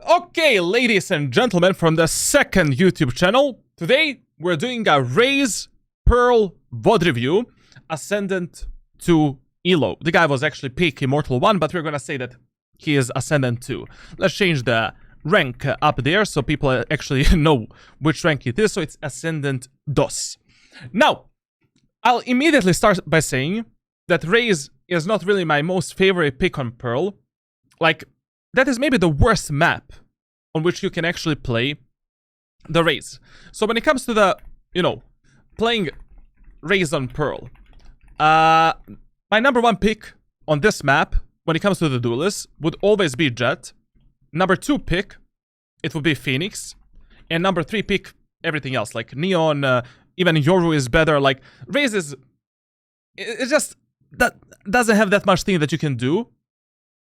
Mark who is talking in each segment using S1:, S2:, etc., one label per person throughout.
S1: Okay, ladies and gentlemen, from the second YouTube channel, today we're doing a Raze Pearl VOD review, Ascendant to Elo. The guy was actually peak Immortal 1, but we're gonna say that he is Ascendant 2. Let's change the rank up there so people actually know which rank it is, so it's Ascendant DOS. Now, I'll immediately start by saying that Raze is not really my most favorite pick on Pearl. Like, that is maybe the worst map on which you can actually play the Raze. So when it comes to the, playing Raze on Pearl, my number one pick on this map, when it comes to the duelists, would always be Jett. Number two pick, it would be Phoenix. And number three pick, everything else, like Neon, even Yoru is better. Like, Raze is, it's just, that doesn't have that much thing that you can do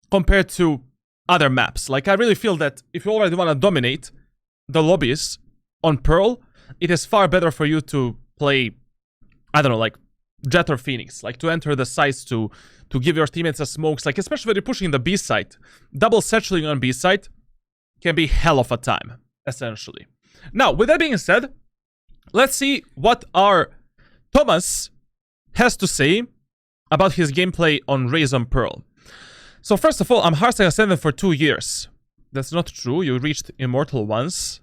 S1: compared to other maps. Like, I really feel that if you already want to dominate the lobbies on Pearl, it is far better for you to play, I don't know, like Jett or Phoenix, like to enter the sites, to give your teammates a smokes, like especially when you're pushing the B site. Double satchelating on B site can be hell of a time, essentially. Now, with that being said, let's see what our Thomas has to say about his gameplay on Raze on Pearl. So first of all, I'm Hearthstone Ascendant for 2 years. That's not true. You reached Immortal once.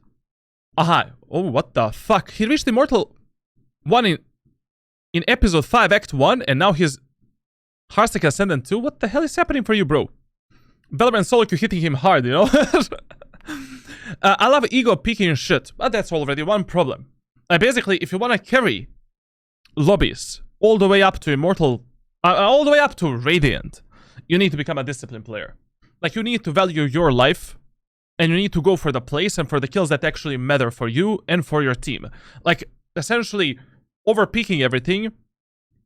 S1: Aha. Oh, what the fuck? He reached Immortal 1 in episode 5, Act 1, and now he's Hearthstone Ascendant 2? What the hell is happening for you, bro? Valorant solo queue hitting him hard, you know? I love ego peeking shit, but that's already one problem. Basically, if you want to carry lobbies all the way up to Immortal, all the way up to Radiant, you need to become a disciplined player. Like, you need to value your life, and you need to go for the plays and for the kills that actually matter for you and for your team. Like, essentially, over-peaking everything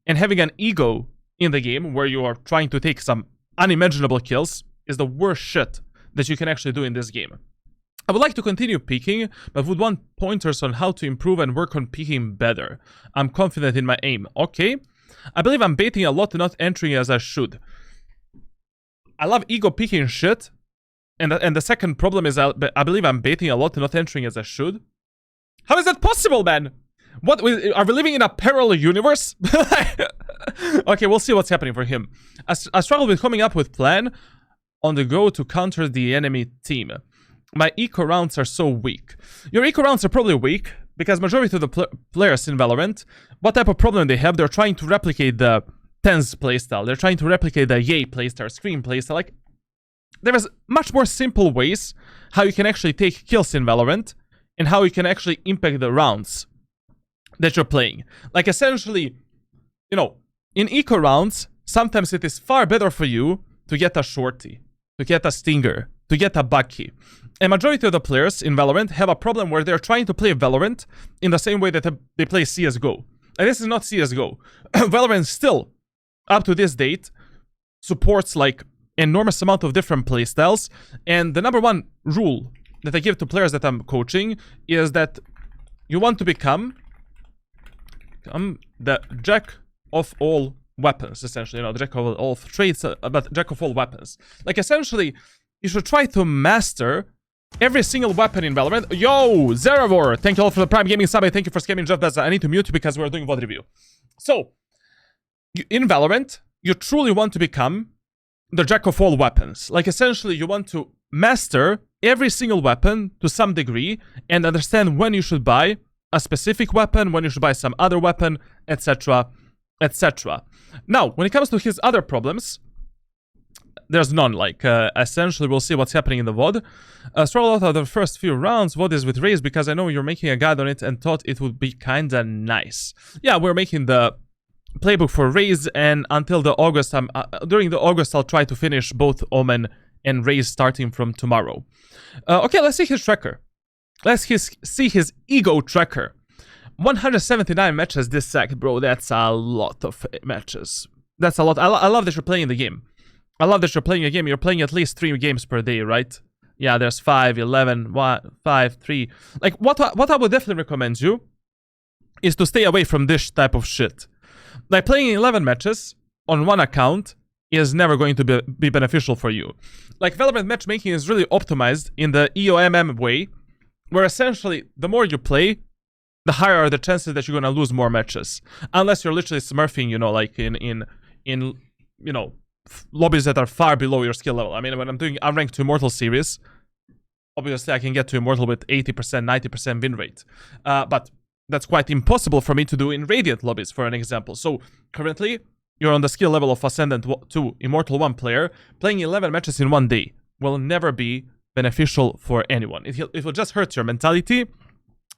S1: and having an ego in the game where you are trying to take some unimaginable kills is the worst shit that you can actually do in this game. I would like to continue peaking, but would want pointers on how to improve and work on peaking better. I'm confident in my aim. Okay. I believe I'm baiting a lot and not entering as I should. I love ego peeking shit, and the second problem is I believe I'm baiting a lot and not entering as I should. How is that possible, man? What, are we living in a parallel universe? Okay, we'll see what's happening for him. I struggle with coming up with plan on the go to counter the enemy team. My eco rounds are so weak. Your eco rounds are probably weak because majority of the players in Valorant, what type of problem they have, they're trying to replicate the Tense playstyle. They're trying to replicate the Yay playstyle, Scream playstyle. Like, there is much more simple ways how you can actually take kills in Valorant and how you can actually impact the rounds that you're playing. Like, essentially, in eco rounds, sometimes it is far better for you to get a shorty, to get a stinger, to get a bucky. And majority of the players in Valorant have a problem where they're trying to play Valorant in the same way that they play CSGO. And this is not CSGO. Valorant still, up to this date, supports like enormous amount of different playstyles. And the number one rule that I give to players that I'm coaching is that you want to become the jack of all weapons, essentially. Jack of all trades, but jack of all weapons. Like, essentially, you should try to master every single weapon in Valorant. Yo, Zeravor, thank you all for the Prime Gaming sub. Thank you for scamming Jeff Bezos. I need to mute you because we're doing VOD review. So, in Valorant, you truly want to become the jack of all weapons. Like, essentially, you want to master every single weapon to some degree and understand when you should buy a specific weapon, when you should buy some other weapon, etc., etc. Now, when it comes to his other problems, there's none. Like, essentially, we'll see what's happening in the VOD. Struggle out of the first few rounds. VOD is with Raze because I know you're making a guide on it and thought it would be kinda nice. Yeah, we're making the playbook for Raze, and until the August, during the August, I'll try to finish both Omen and Raze starting from tomorrow. Okay, let's see his tracker. Let's see his ego tracker. 179 matches this sec, bro. That's a lot of matches. That's a lot. I love that you're playing the game. I love that you're playing a game. You're playing at least 3 games per day, right? Yeah, there's 5, 11, 1, 5, 3. Like, what I would definitely recommend you is to stay away from this type of shit. Like, playing 11 matches on one account is never going to be beneficial for you. Like, Valorant matchmaking is really optimized in the EOMM way, where essentially the more you play, the higher are the chances that you're gonna lose more matches, unless you're literally smurfing, you know, like in you know, lobbies that are far below your skill level. I mean, when I'm doing unranked to Immortal series, obviously I can get to Immortal with 80%, 90% win rate, but that's quite impossible for me to do in Radiant lobbies, for an example. So currently, you're on the skill level of Ascendant 2, Immortal 1 player. Playing 11 matches in one day will never be beneficial for anyone. It will just hurt your mentality.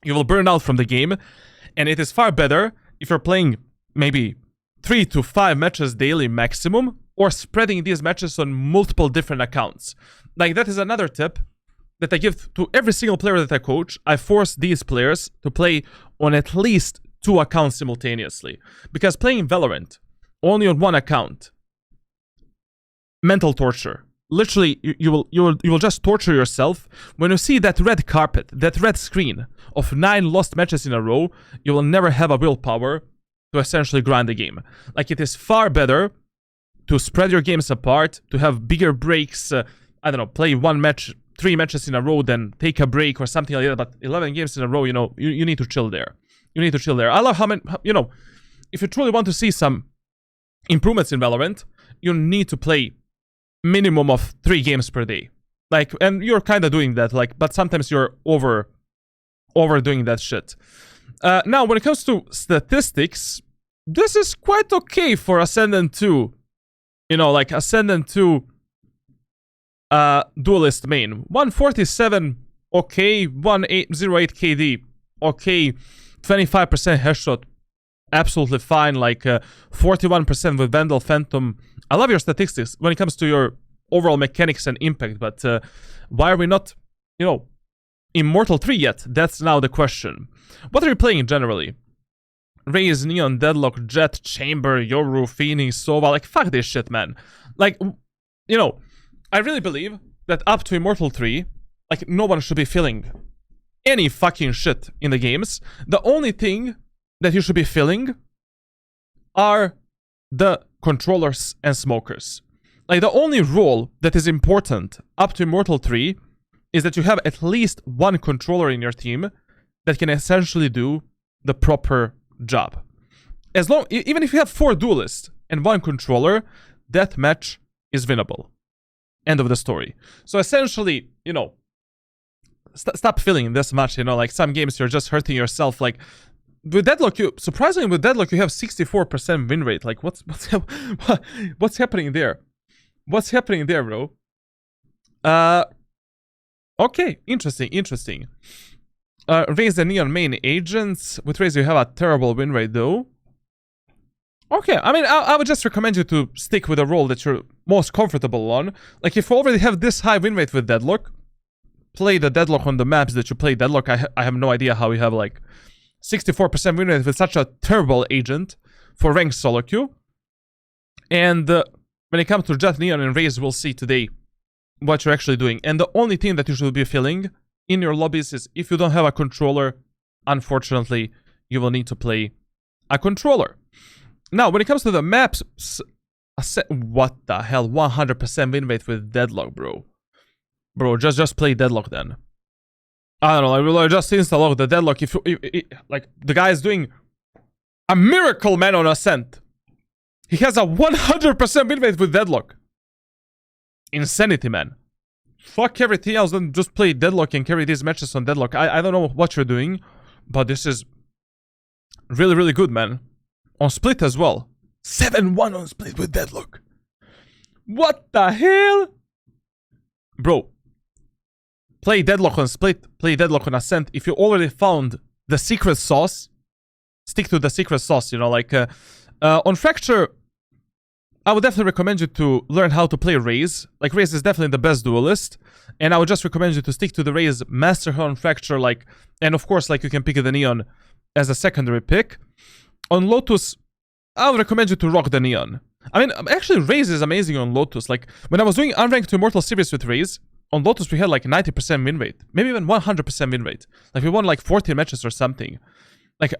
S1: You will burn out from the game. And it is far better if you're playing maybe 3 to 5 matches daily maximum, or spreading these matches on multiple different accounts. Like, that is another tip that I give to every single player that I coach. I force these players to play on at least 2 accounts simultaneously. Because playing Valorant only on one account, mental torture. Literally, you will just torture yourself. When you see that red carpet, that red screen of 9 lost matches in a row, you will never have a willpower to essentially grind the game. Like, it is far better to spread your games apart, to have bigger breaks, I don't know, play 1 match, 3 matches in a row, then take a break or something like that. But 11 games in a row, you know, you need to chill there. You need to chill there. I love how many, you know, if you truly want to see some improvements in Valorant, you need to play minimum of 3 games per day. Like, and you're kind of doing that, like, but sometimes you're overdoing that shit. Now, when it comes to statistics, this is quite okay for Ascendant 2. You know, like, Ascendant 2 duelist main. 147, okay. 1808 KD, okay. 25% headshot, absolutely fine. Like, 41% with Vandal Phantom. I love your statistics when it comes to your overall mechanics and impact, but why are we not, you know, Immortal 3 yet? That's now the question. What are you playing generally? Raze, Neon, Deadlock, Jet, Chamber, Yoru, Phoenix, Sova. Like, fuck this shit, man. Like, you know, I really believe that up to Immortal 3, like, no one should be feeling any fucking shit in the games. The only thing that you should be feeling are the controllers and smokers. Like, the only role that is important up to Immortal 3 is that you have at least 1 controller in your team that can essentially do the proper job. As long, even if you have 4 duelists and 1 controller, that match is winnable. End of the story. So essentially, you know, stop feeling this much, you know, like, some games you're just hurting yourself. Like, with Deadlock, surprisingly with Deadlock, you have 64% win rate. Like, what's happening there? What's happening there, bro? Okay, interesting. Raze and Neon main agents. With Raze, you have a terrible win rate, though. Okay, I mean, I would just recommend you to stick with a role that you're most comfortable on. Like, if you already have this high win rate with Deadlock, play the Deadlock on the maps that you play Deadlock. I have no idea how you have, like, 64% win rate with such a terrible agent for ranked solo queue. And when it comes to Jet, Neon, and Raze, we'll see today what you're actually doing. And the only thing that you should be feeling in your lobbies is, if you don't have a controller, unfortunately, you will need to play a controller. Now, when it comes to the maps, what the hell? 100% win rate with Deadlock, bro. Bro, just play Deadlock then. I don't know, I will just install the Deadlock. If like, the guy is doing a miracle, man, on Ascent. He has a 100% win rate with Deadlock. Insanity, man. Fuck everything else, then just play Deadlock and carry these matches on Deadlock. I don't know what you're doing, but this is really, really good, man. On Split as well. 7-1 on Split with Deadlock. What the hell? Bro. Play Deadlock on Split. Play Deadlock on Ascent. If you already found the secret sauce, stick to the secret sauce, you know, like... on Fracture, I would definitely recommend you to learn how to play Raze. Like, Raze is definitely the best duelist. And I would just recommend you to stick to the Raze, master her on Fracture, like... And of course, like, you can pick the Neon as a secondary pick. On Lotus, I would recommend you to rock the Neon. I mean, actually, Raze is amazing on Lotus. Like, when I was doing Unranked to Immortal series with Raze, on Lotus we had like 90% win rate. Maybe even 100% win rate. Like, we won like 14 matches or something. Like,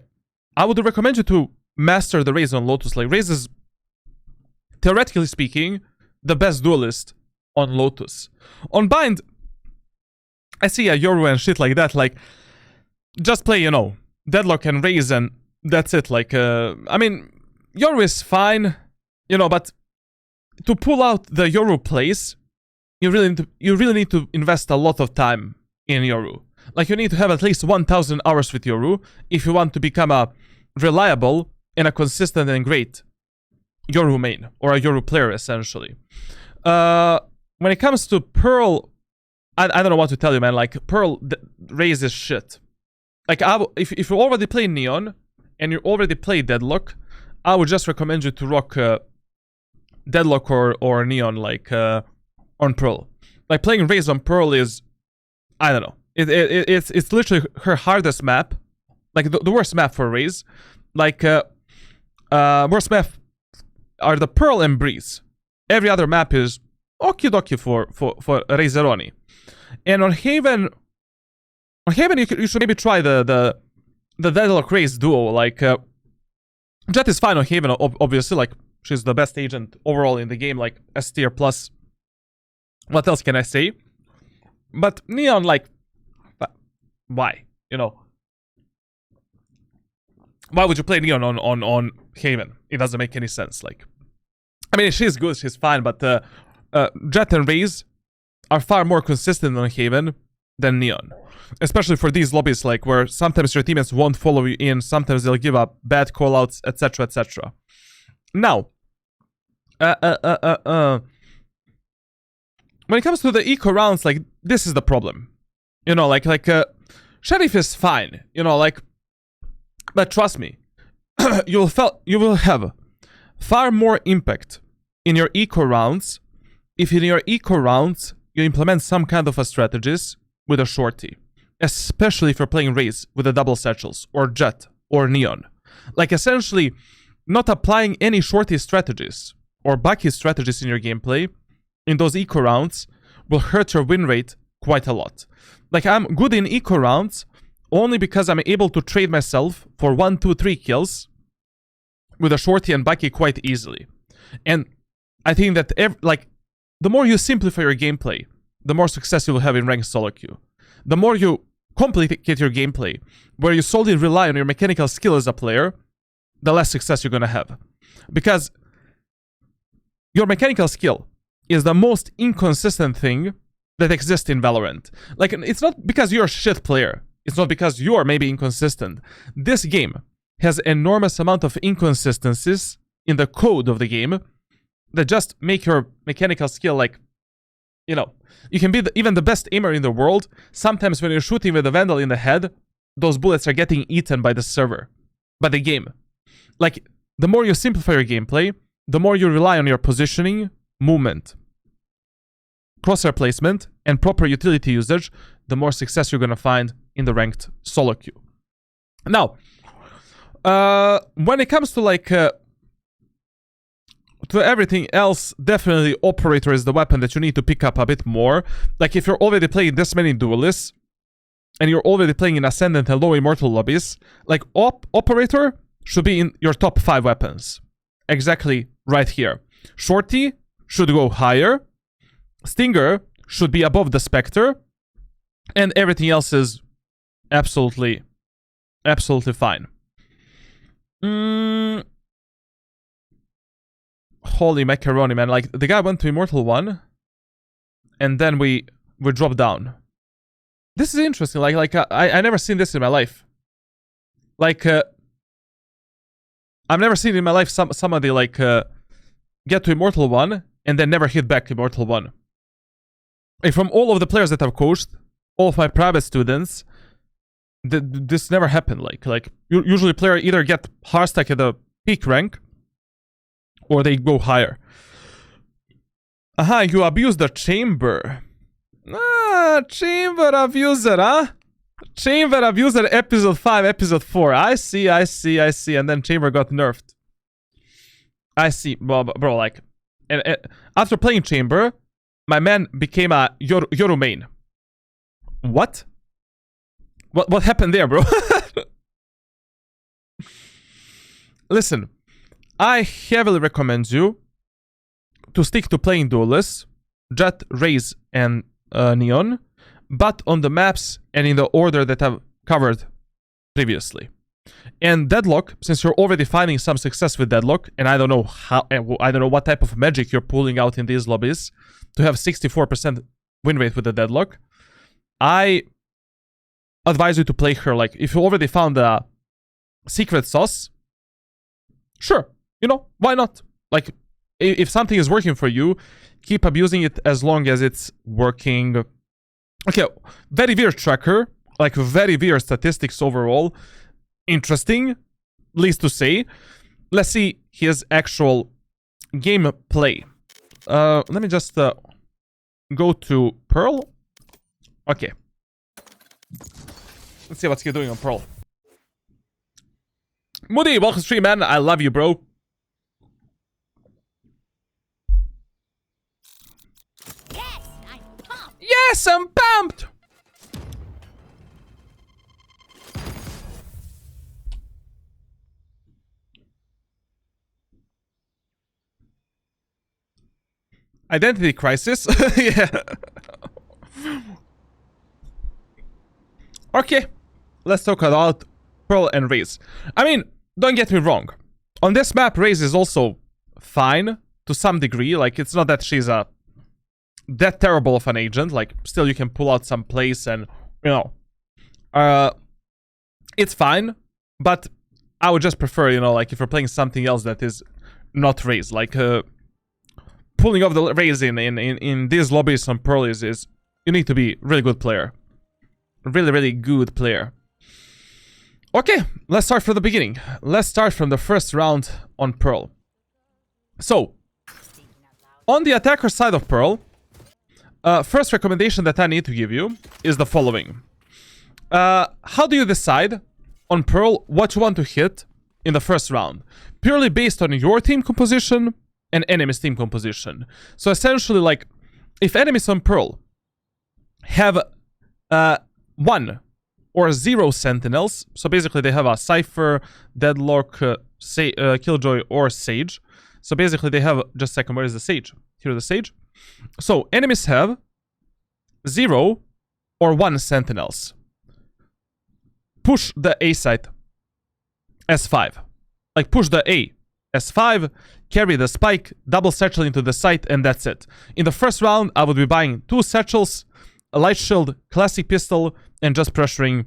S1: I would recommend you to master the Raze on Lotus. Like, Raze is theoretically speaking, the best duelist on Lotus. On Bind, I see a Yoru and shit like that, like, just play, you know, Deadlock and Raze and that's it, like, I mean, Yoru is fine, you know, but to pull out the Yoru plays, you really need to invest a lot of time in Yoru. Like, you need to have at least 1,000 hours with Yoru if you want to become a reliable and a consistent and great Yoru main, or a Yoru player, essentially. When it comes to Pearl, I don't know what to tell you, man. Like, Pearl raises shit. Like, if you already play Neon, and you already play Deadlock, I would just recommend you to rock Deadlock or Neon, like, on Pearl. Like, playing Raze on Pearl is, I don't know. It's literally her hardest map. Like, the worst map for Raze. Like, worst map are the Pearl and Breeze. Every other map is okie dokie for Razeroni. And on Haven, you should maybe try the Deadlock Raze duo. Like, Jet is fine on Haven, obviously. Like, she's the best agent overall in the game. Like, S tier plus. What else can I say? But Neon, like, why? You know, why would you play Neon on Haven? It doesn't make any sense. Like, I mean, she's good, she's fine, but Jet and Raze are far more consistent on Haven than Neon. Especially for these lobbies, like, where sometimes your teammates won't follow you in, sometimes they'll give up bad callouts, etc., etc. Now, when it comes to the eco rounds, like, this is the problem. You know, like, Sheriff is fine, you know, like, but trust me, you will have far more impact in your eco rounds if in your eco rounds you implement some kind of a strategies with a shorty, especially if you're playing Raze with the double satchels or Jet or Neon. Like, essentially, not applying any shorty strategies or Bucky strategies in your gameplay in those eco rounds will hurt your win rate quite a lot. Like, I'm good in eco rounds only because I'm able to trade myself for 1, 2, 3 kills with a shorty and Bucky quite easily. And I think that, the more you simplify your gameplay, the more success you will have in ranked solo queue. The more you complicate your gameplay, where you solely rely on your mechanical skill as a player, the less success you're gonna have. Because your mechanical skill is the most inconsistent thing that exists in Valorant. Like, it's not because you're a shit player. It's not because you're maybe inconsistent. This game has enormous amount of inconsistencies in the code of the game that just make your mechanical skill, like, you know, you can be even the best aimer in the world. Sometimes when you're shooting with a Vandal in the head, those bullets are getting eaten by the server, by the game. Like, the more you simplify your gameplay, the more you rely on your positioning, movement, crosshair placement, and proper utility usage, the more success you're gonna find in the ranked solo queue. Now, when it comes to, like, to everything else, definitely Operator is the weapon that you need to pick up a bit more. Like, if you're already playing this many duelists, and you're already playing in Ascendant and low Immortal lobbies, like, Operator should be in your top 5 weapons. Exactly right here. Shorty should go higher. Stinger should be above the Spectre. And everything else is absolutely fine. Holy macaroni, man. Like, the guy went to Immortal 1, and then we dropped down. This is interesting. Like I never seen this in my life. Like, I've never seen in my life somebody, like, get to Immortal 1 and then never hit back to Immortal 1. Like, from all of the players that I've coached, all of my private students, this never happened. Like usually player either get hard stack at the peak rank, or they go higher. Aha, you abuse the chamber. Chamber abuser, huh? Chamber abuser, episode 5, episode 4. I see. And then chamber got nerfed. I see. Well, bro, like, and after playing chamber, my man became a Yoru main. What happened there, bro? Listen, I heavily recommend you to stick to playing duelists, Jet, Raze, and Neon, but on the maps and in the order that I've covered previously. And Deadlock, since you're already finding some success with Deadlock, and I don't know what type of magic you're pulling out in these lobbies to have 64% win rate with the Deadlock, I advise you to play her. Like, if you already found a secret sauce, sure, you know, why not? Like, if something is working for you, keep abusing it as long as it's working. Okay, very weird tracker, like very weird statistics overall. Interesting, least to say. Let's see his actual gameplay. Let me just go to Pearl. Okay. Let's see what's he doing on Pearl. Moody, welcome to stream, man. I love you, bro. Yes, I'm pumped! Identity crisis? Yeah. Okay. Let's talk about Pearl and Raze. I mean, don't get me wrong. On this map, Raze is also fine to some degree. Like, it's not that she's that terrible of an agent. Like, still you can pull out some plays and, you know, it's fine. But I would just prefer, you know, like, if you're playing something else that is not Raze, like, pulling off the Raze in these lobbies on Pearl is you need to be a really good player. Really, really good player. Okay, let's start from the beginning. Let's start from the first round on Pearl. So, on the attacker side of Pearl, first recommendation that I need to give you is the following. How do you decide on Pearl what you want to hit in the first round? Purely based on your team composition and enemy's team composition. So essentially, like, if enemies on Pearl have 1 or 0 sentinels, so basically they have a Cypher, Deadlock, Killjoy, or Sage. So basically they have, just a second, where is the Sage? Here's the Sage. So enemies have 0 or 1 sentinels. Push the A site S5. Like, push the A S5, carry the spike, double satchel into the site, and that's it. In the first round, I would be buying 2 satchels, a light shield, classic pistol, and just pressuring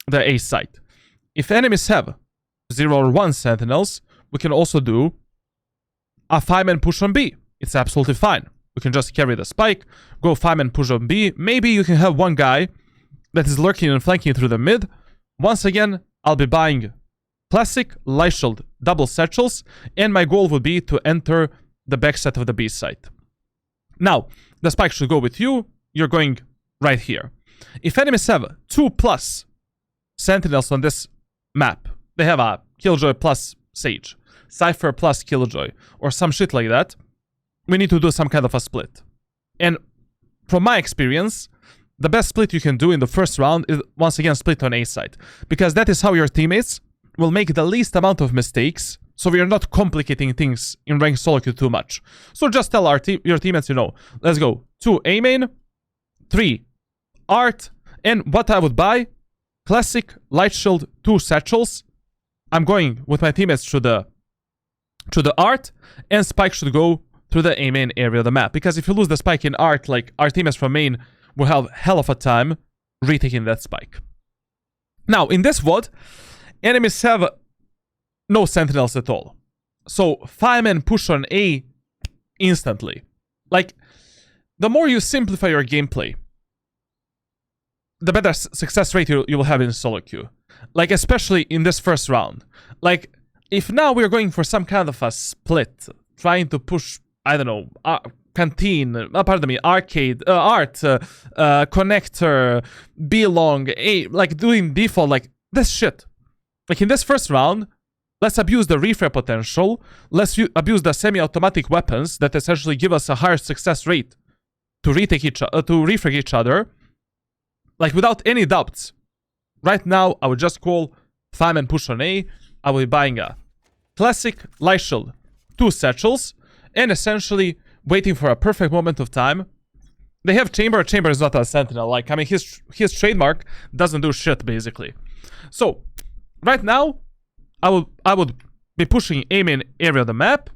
S1: the A site. If enemies have 0 or 1 sentinels, we can also do a 5-man push on B. It's absolutely fine. We can just carry the spike, go 5-man push on B. Maybe you can have one guy that is lurking and flanking through the mid. Once again, I'll be buying classic, light shield, double satchels, and my goal would be to enter the backside of the B site. Now, the spike should go with you. You're going right here. If enemies have 2+ sentinels on this map, they have a Killjoy plus Sage, Cypher plus Killjoy, or some shit like that, we need to do some kind of a split. And from my experience, the best split you can do in the first round is, once again, split on A side. Because that is how your teammates will make the least amount of mistakes, so we are not complicating things in ranked solo queue too much. So just tell your teammates, you know, let's go 2 A main, 3 art, and what I would buy, classic, light shield, 2 satchels. I'm going with my teammates to the art, and spike should go to the A main area of the map. Because if you lose the spike in art, like, our teammates from main will have hell of a time retaking that spike. Now, in this VOD, enemies have no sentinels at all. So 5-man push on A instantly. Like, the more you simplify your gameplay, the better success rate you will have in solo queue. Like, especially in this first round. Like, if now we're going for some kind of a split, trying to push, I don't know, canteen, pardon me, arcade, art, connector, B long, A, like doing default, like, this shit. Like, in this first round, let's abuse the refrag potential, let's abuse the semi-automatic weapons that essentially give us a higher success rate to refrag each other. Like, without any doubts, right now, I would just call 5-man push on A. I will be buying a classic light shield, 2 satchels, and essentially waiting for a perfect moment of time. They have Chamber. Chamber is not a sentinel. Like, I mean, his trademark doesn't do shit, basically. So, right now, I would be pushing aim in area of the map,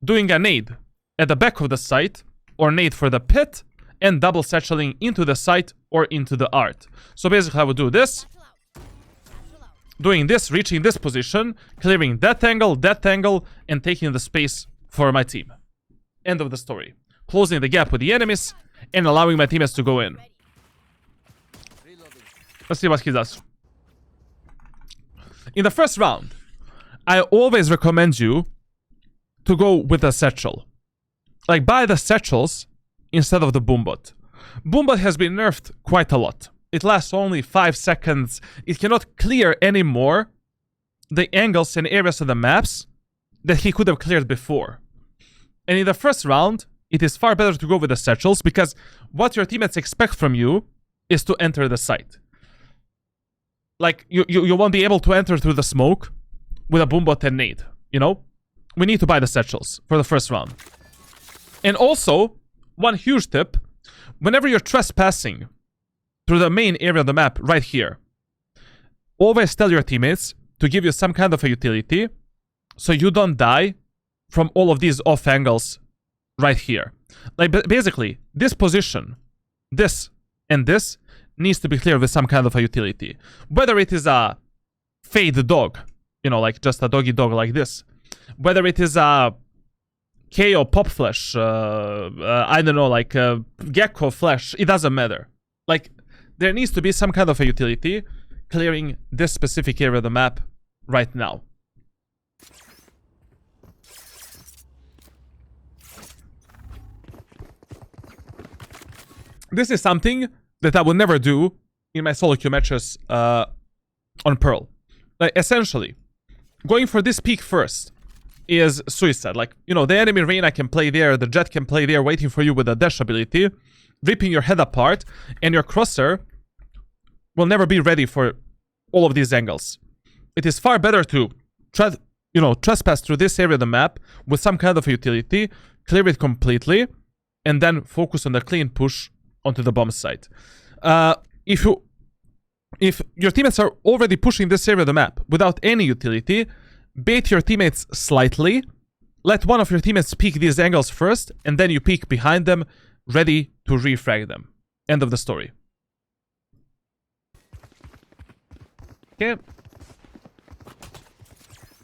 S1: doing a nade at the back of the site, or nade for the pit, and double satcheling into the site or into the art. So basically I would do this, doing this, reaching this position, clearing that angle, and taking the space for my team. End of the story. Closing the gap with the enemies, and allowing my teammates to go in. Let's see what he does. In the first round, I always recommend you to go with a satchel. Like, buy the satchels instead of the boombot. Boombot has been nerfed quite a lot. It lasts only 5 seconds. It cannot clear anymore the angles and areas of the maps that he could have cleared before. And in the first round, it is far better to go with the satchels, because what your teammates expect from you is to enter the site. Like, you won't be able to enter through the smoke with a boombot and nade, you know? We need to buy the satchels for the first round. And also, one huge tip, whenever you're trespassing through the main area of the map right here, always tell your teammates to give you some kind of a utility so you don't die from all of these off angles right here. Like, basically, this position, this and this, needs to be cleared with some kind of a utility. Whether it is a fade dog, you know, like just a doggy dog like this. Whether it is a KO pop flash, I don't know, like gecko flash, it doesn't matter. Like, there needs to be some kind of a utility clearing this specific area of the map right now. This is something that I would never do in my solo queue matches on Pearl. Like, essentially, going for this peak first is suicide. Like, you know, the enemy Reyna can play there, the Jet can play there, waiting for you with a dash ability, ripping your head apart, and your crosser will never be ready for all of these angles. It is far better to trespass through this area of the map with some kind of a utility, clear it completely, and then focus on the clean push onto the bomb site. If your teammates are already pushing this area of the map without any utility, bait your teammates slightly, let one of your teammates peek these angles first, and then you peek behind them, ready to refrag them. End of the story. Okay.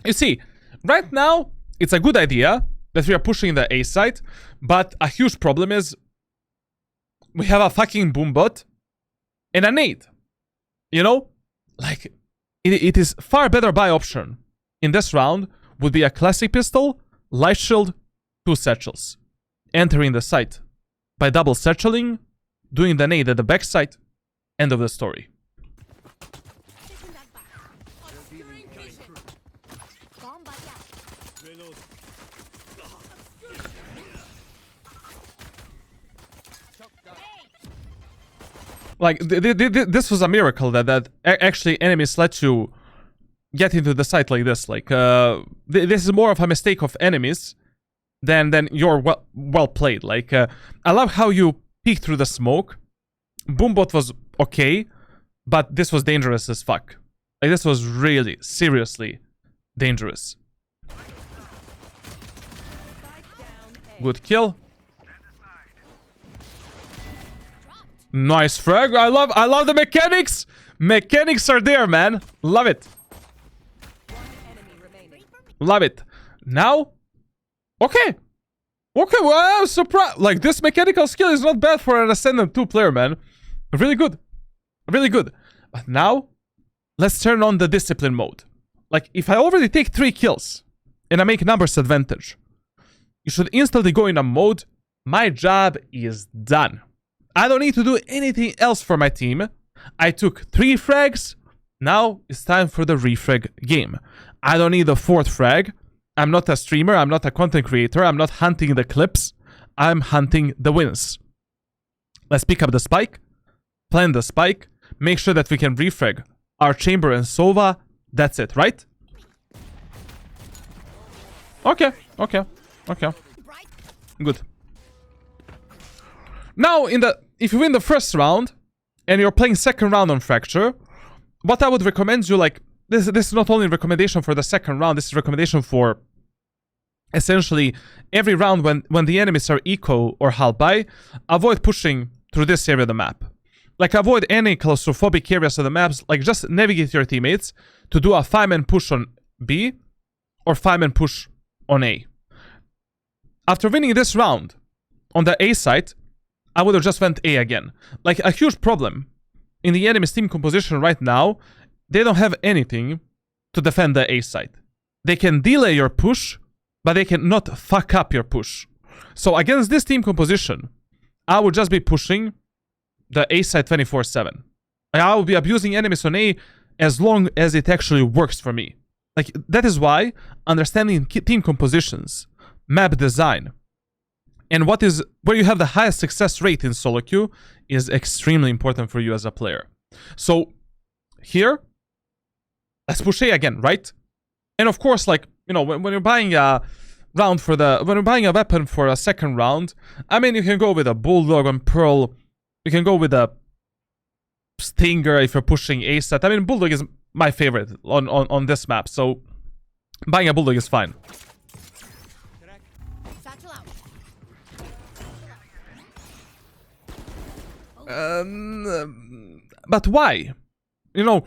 S1: You see, right now, it's a good idea that we are pushing the A site, but a huge problem is we have a fucking boombot and a nade. You know? Like, it is far better buy option in this round would be a classic pistol, light shield, 2 satchels. Entering the site by double satcheling, doing the nade at the backside, end of the story. Like, this was a miracle that actually enemies let you get into the site like this. Like, this is more of a mistake of enemies than your well played. Like, I love how you peeked through the smoke. Boombot was okay, but this was dangerous as fuck. Like, this was really, seriously dangerous. Good kill. Nice frag. I love the mechanics. Mechanics are there, man. Love it. Love it. Now, okay, well, I'm surprised. Like, this mechanical skill is not bad for an Ascendant 2 player, man. Really good. Really good. But now, let's turn on the discipline mode. Like, if I already take 3 kills and I make numbers advantage, you should instantly go in a mode. My job is done. I don't need to do anything else for my team. I took 3 frags. Now it's time for the refrag game. I don't need a 4th frag. I'm not a streamer. I'm not a content creator. I'm not hunting the clips. I'm hunting the wins. Let's pick up the spike. Plant the spike. Make sure that we can refrag our chamber and Sova. That's it, right? Okay. Good. Now, if you win the first round, and you're playing second round on Fracture, what I would recommend you, like, this is not only a recommendation for the second round, this is a recommendation for essentially every round when the enemies are eco or half by, avoid pushing through this area of the map. Like, avoid any claustrophobic areas of the maps, like, just navigate your teammates to do a 5-man push on B or 5-man push on A. After winning this round on the A side, I would have just went A again. Like, a huge problem in the enemy's team composition right now, they don't have anything to defend the A side. They can delay your push, but they cannot fuck up your push. So against this team composition, I would just be pushing the A side 24/7. I will be abusing enemies on A as long as it actually works for me. Like, that is why understanding team compositions, map design, and where you have the highest success rate in solo queue is extremely important for you as a player. So here, let's push A again, right? And of course, like, you know, when you're buying a round when you're buying a weapon for a second round, I mean, you can go with a Bulldog and Pearl. You can go with a Stinger if you're pushing A set. I mean, Bulldog is my favorite on this map, so buying a Bulldog is fine. But why? You know,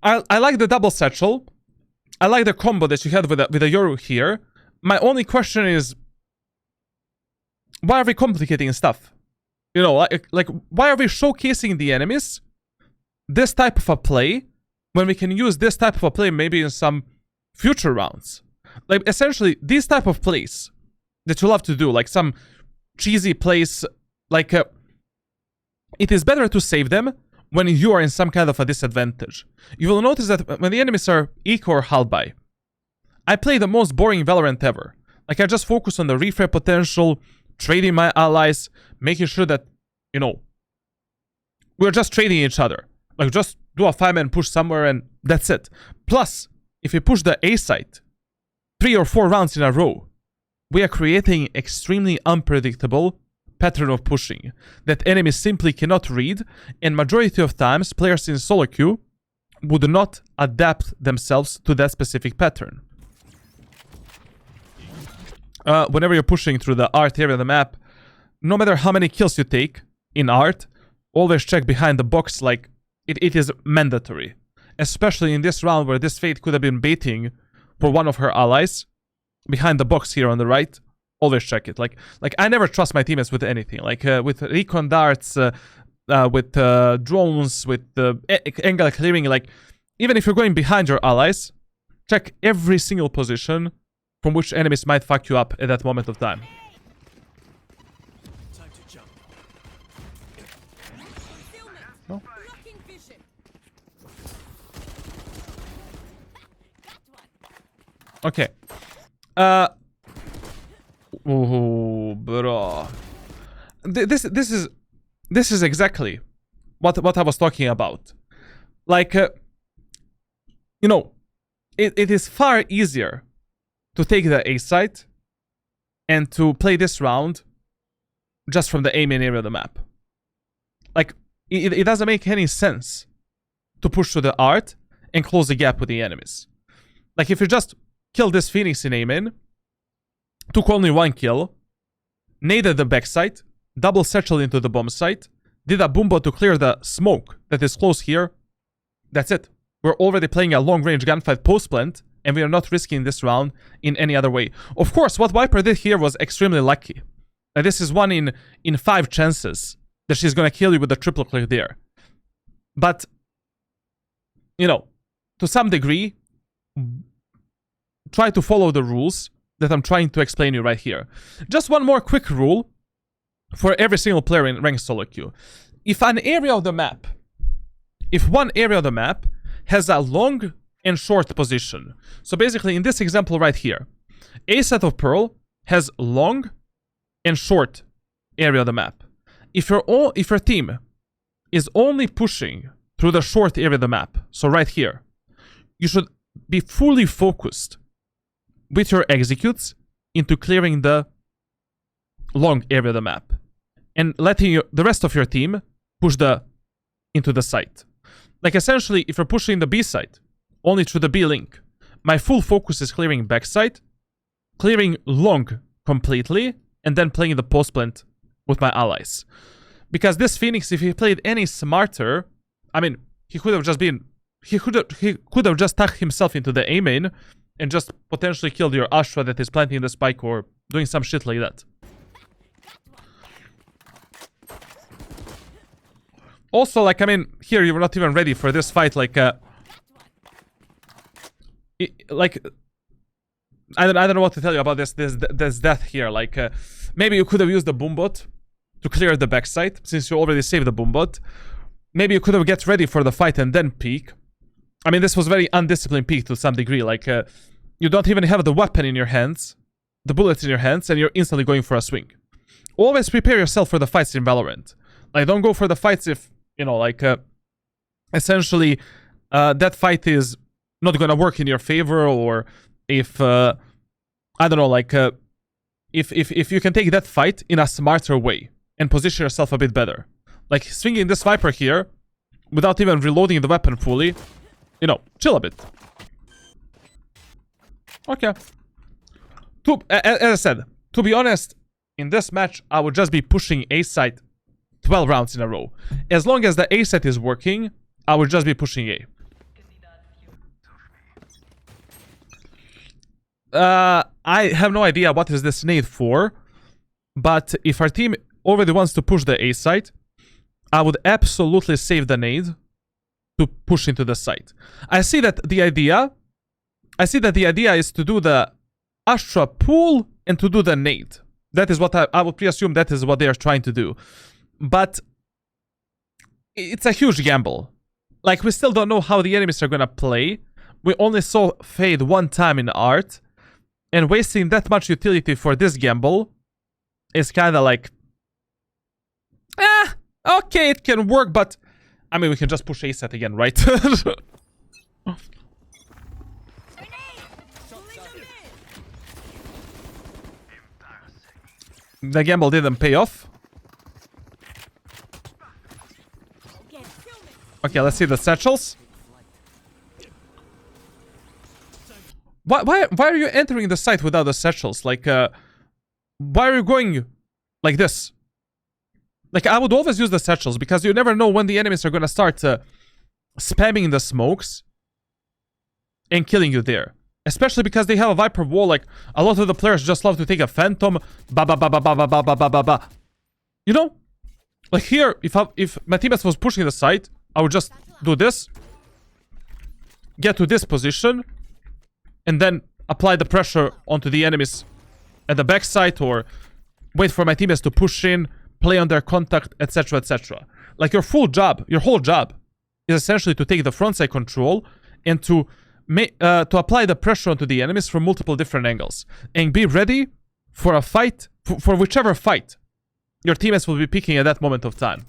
S1: I like the double satchel. I like the combo that you had with the Yoru here. My only question is, why are we complicating stuff? You know, like why are we showcasing the enemies this type of a play when we can use this type of a play maybe in some future rounds? Like, essentially, these type of plays that you love to do, like some cheesy plays, like it is better to save them when you are in some kind of a disadvantage. You will notice that when the enemies are eco or half by, I play the most boring Valorant ever. Like, I just focus on the reframe potential, trading my allies, making sure that, you know, we're just trading each other. Like, just do a 5-man push somewhere and that's it. Plus, if we push the A site 3 or 4 rounds in a row, we are creating extremely unpredictable pattern of pushing that enemies simply cannot read, and majority of times players in solo queue would not adapt themselves to that specific pattern. Whenever you're pushing through the art area of the map, no matter how many kills you take in art, always check behind the box. Like, it is mandatory, especially in this round where this Fate could have been baiting for one of her allies. Behind the box here on the right, always check it. Like I never trust my teammates with anything. Like with recon darts, with drones, with angle clearing. Like, even if you're going behind your allies, check every single position from which enemies might fuck you up at that moment of time.
S2: Time to jump.
S1: No? Okay. Oh, bro. This is exactly what I was talking about. Like, you know, it is far easier to take the A site and to play this round just from the A main area of the map. Like, it doesn't make any sense to push to the art and close the gap with the enemies. Like, if you just kill this Phoenix in A main, took only 1 kill, naded the backside, double satchel into the bomb site, did a boombo to clear the smoke that is close here, that's it. We're already playing a long-range gunfight post-plant, and we are not risking this round in any other way. Of course, what Viper did here was extremely lucky. And this is 1 in 5 chances that she's gonna kill you with a triple click there. But, you know, to some degree, try to follow the rules that I'm trying to explain you right here. Just one more quick rule for every single player in ranked solo queue. If one area of the map has a long and short position. So basically, in this example right here, A set of Pearl has long and short area of the map. If your team is only pushing through the short area of the map, so right here, you should be fully focused with your executes into clearing the long area of the map. and letting the rest of your team push into the site. Like essentially, if you're pushing the B site only through the B link, my full focus is clearing backside, clearing long completely, and then playing the post plant with my allies. Because this Phoenix, if he played any smarter, I mean, he could have just tucked himself into the A main and just potentially killed your Astra that is planting the spike or doing some shit like that. Also, like, I mean, here you were not even ready for this fight, like, I don't know what to tell you about this death here. Like, maybe you could have used the boombot to clear the backside, since you already saved the boombot. Maybe you could have get ready for the fight and then peek. I mean, this was very undisciplined peek to some degree. Like, you don't even have the weapon in your hands, the bullets in your hands, and you're instantly going for a swing. Always prepare yourself for the fights in Valorant. Like, don't go for the fights if, you know, like, essentially, that fight is not gonna work in your favor, or if, I don't know, like, if you can take that fight in a smarter way and position yourself a bit better. Like, swinging this Viper here, without even reloading the weapon fully, you know, chill a bit. Okay. As I said, to be honest, in this match, I would just be pushing A side 12 rounds in a row. As long as the A set is working, I would just be pushing A. I have no idea what is this nade for, but if our team already wants to push the A site, I would absolutely save the nade to push into the site. I see that the idea is to do the Astra pull and to do the nade. That is what I would pre-assume that is what they are trying to do. But it's a huge gamble. Like, we still don't know how the enemies are gonna play. We only saw Fade one time in art, and wasting that much utility for this gamble is kind of like, okay, it can work, but I mean, we can just push A set again, right? The gamble didn't pay off. Okay, let's see the satchels. Why are you entering the site without the satchels? Like, why are you going like this? Like, I would always use the satchels because you never know when the enemies are gonna start spamming the smokes and killing you there. Especially because they have a Viper wall. Like, a lot of the players just love to take a Phantom. Ba ba ba ba ba ba ba ba ba ba ba. You know? Like here, if my teammate was pushing the site, I would just do this. Get to this position. And then apply the pressure onto the enemies at the backside, or wait for my teammates to push in, play on their contact, etc, etc. Like, your whole job is essentially to take the frontside control and to apply the pressure onto the enemies from multiple different angles. And be ready for a fight, for whichever fight your teammates will be picking at that moment of time.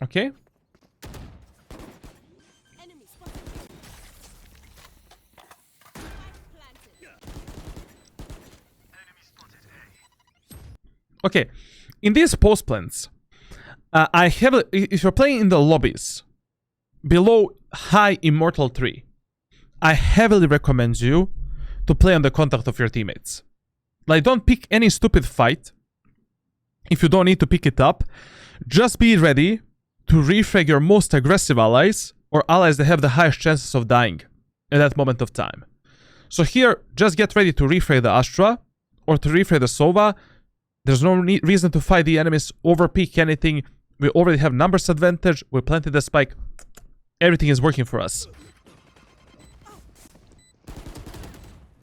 S1: Okay. Okay, in these post plants, if you're playing in the lobbies below high Immortal 3, I heavily recommend you to play on the contact of your teammates. Like, don't pick any stupid fight if you don't need to pick it up. Just be ready to refrag your most aggressive allies, or allies that have the highest chances of dying at that moment of time. So here, just get ready to refrag the Astra, or to refrag the Sova. There's no reason to fight the enemies, overpeak anything. We already have numbers advantage. We planted the spike. Everything is working for us.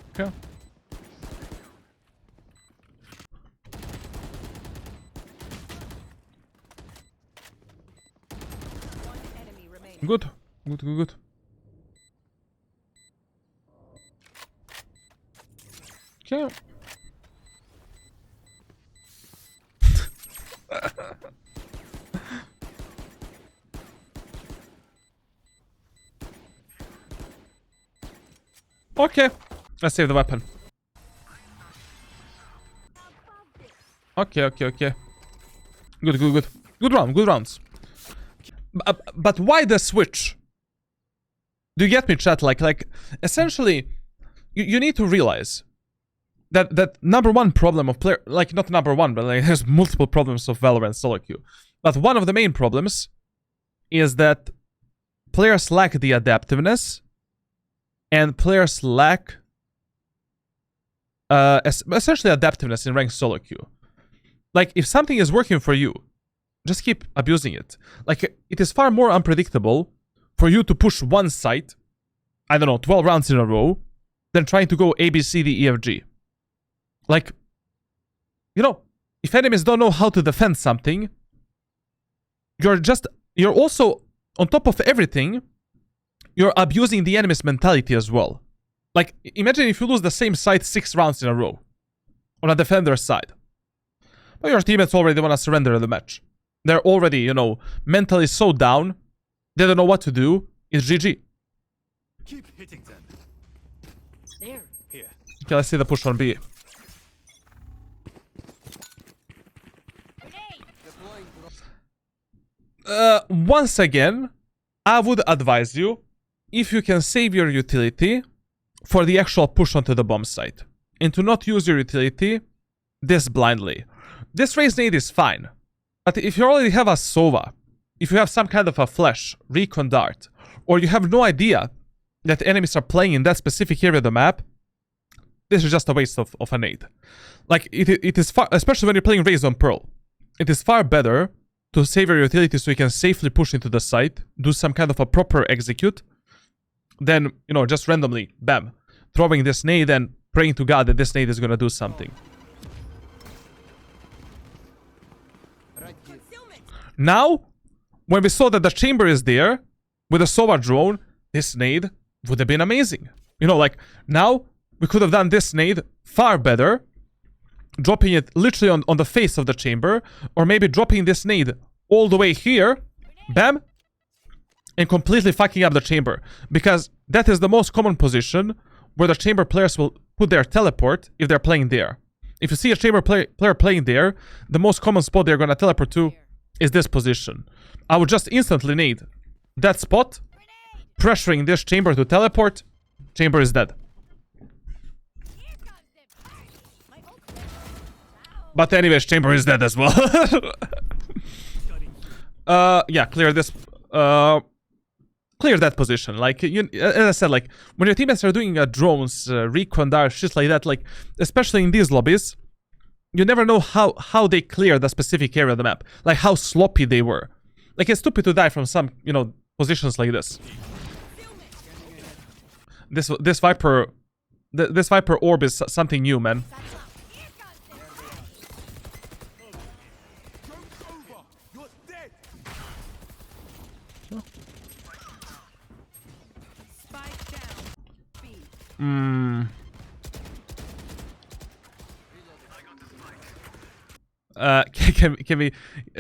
S1: Okay. Good. Good, good, good. Okay. Okay. Let's save the weapon. Okay, okay, okay. Good, good, good. Good round, good rounds. But why the switch? Do you get me, chat? Like essentially, you need to realize that number one problem of player, like not number one, but like there's multiple problems of Valorant solo queue. But one of the main problems is that players lack the adaptiveness, and players lack essentially adaptiveness in ranked solo queue. Like if something is working for you, just keep abusing it. Like it is far more unpredictable for you to push one site, I don't know, 12 rounds in a row, than trying to go A, B, C, D, E, F, G. Like, you know, if enemies don't know how to defend something, you're also, on top of everything, you're abusing the enemy's mentality as well. Like, imagine if you lose the same site 6 rounds in a row on a defender's side. But your teammates already want to surrender the match. They're already, you know, mentally so down, they don't know what to do. It's GG.
S2: Keep hitting them. There. Here.
S1: Okay, let's see the push on B. Once again, I would advise you, if you can save your utility for the actual push onto the bomb site, and to not use your utility this blindly. This Raze nade is fine, but if you already have a Sova, if you have some kind of a flash, recon dart, or you have no idea that enemies are playing in that specific area of the map, this is just a waste of a nade. Like, it is far, especially when you're playing Raze on Pearl, it is far better to save your utility so you can safely push into the site, do some kind of a proper execute, than, you know, just randomly, bam, throwing this nade and praying to God that this nade is gonna do something. Now, when we saw that the chamber is there, with a Sova drone, this nade would have been amazing. You know, like, now, we could have done this nade far better, dropping it literally on the face of the chamber, or maybe dropping this nade all the way here, bam, and completely fucking up the chamber. Because that is the most common position where the chamber players will put their teleport if they're playing there. If you see a chamber player playing there, the most common spot they're gonna teleport to is this position. I would just instantly nade that spot, pressuring this chamber to teleport. Chamber is dead. But anyways, chamber is dead as well. Yeah, clear this. Clear that position. Like, as I said, like, when your teammates are doing drones, recon dart, shit like that, like, especially in these lobbies, you never know how they clear the specific area of the map. Like, how sloppy they were. Like, it's stupid to die from some, you know, positions like this. This Viper orb is something new, man.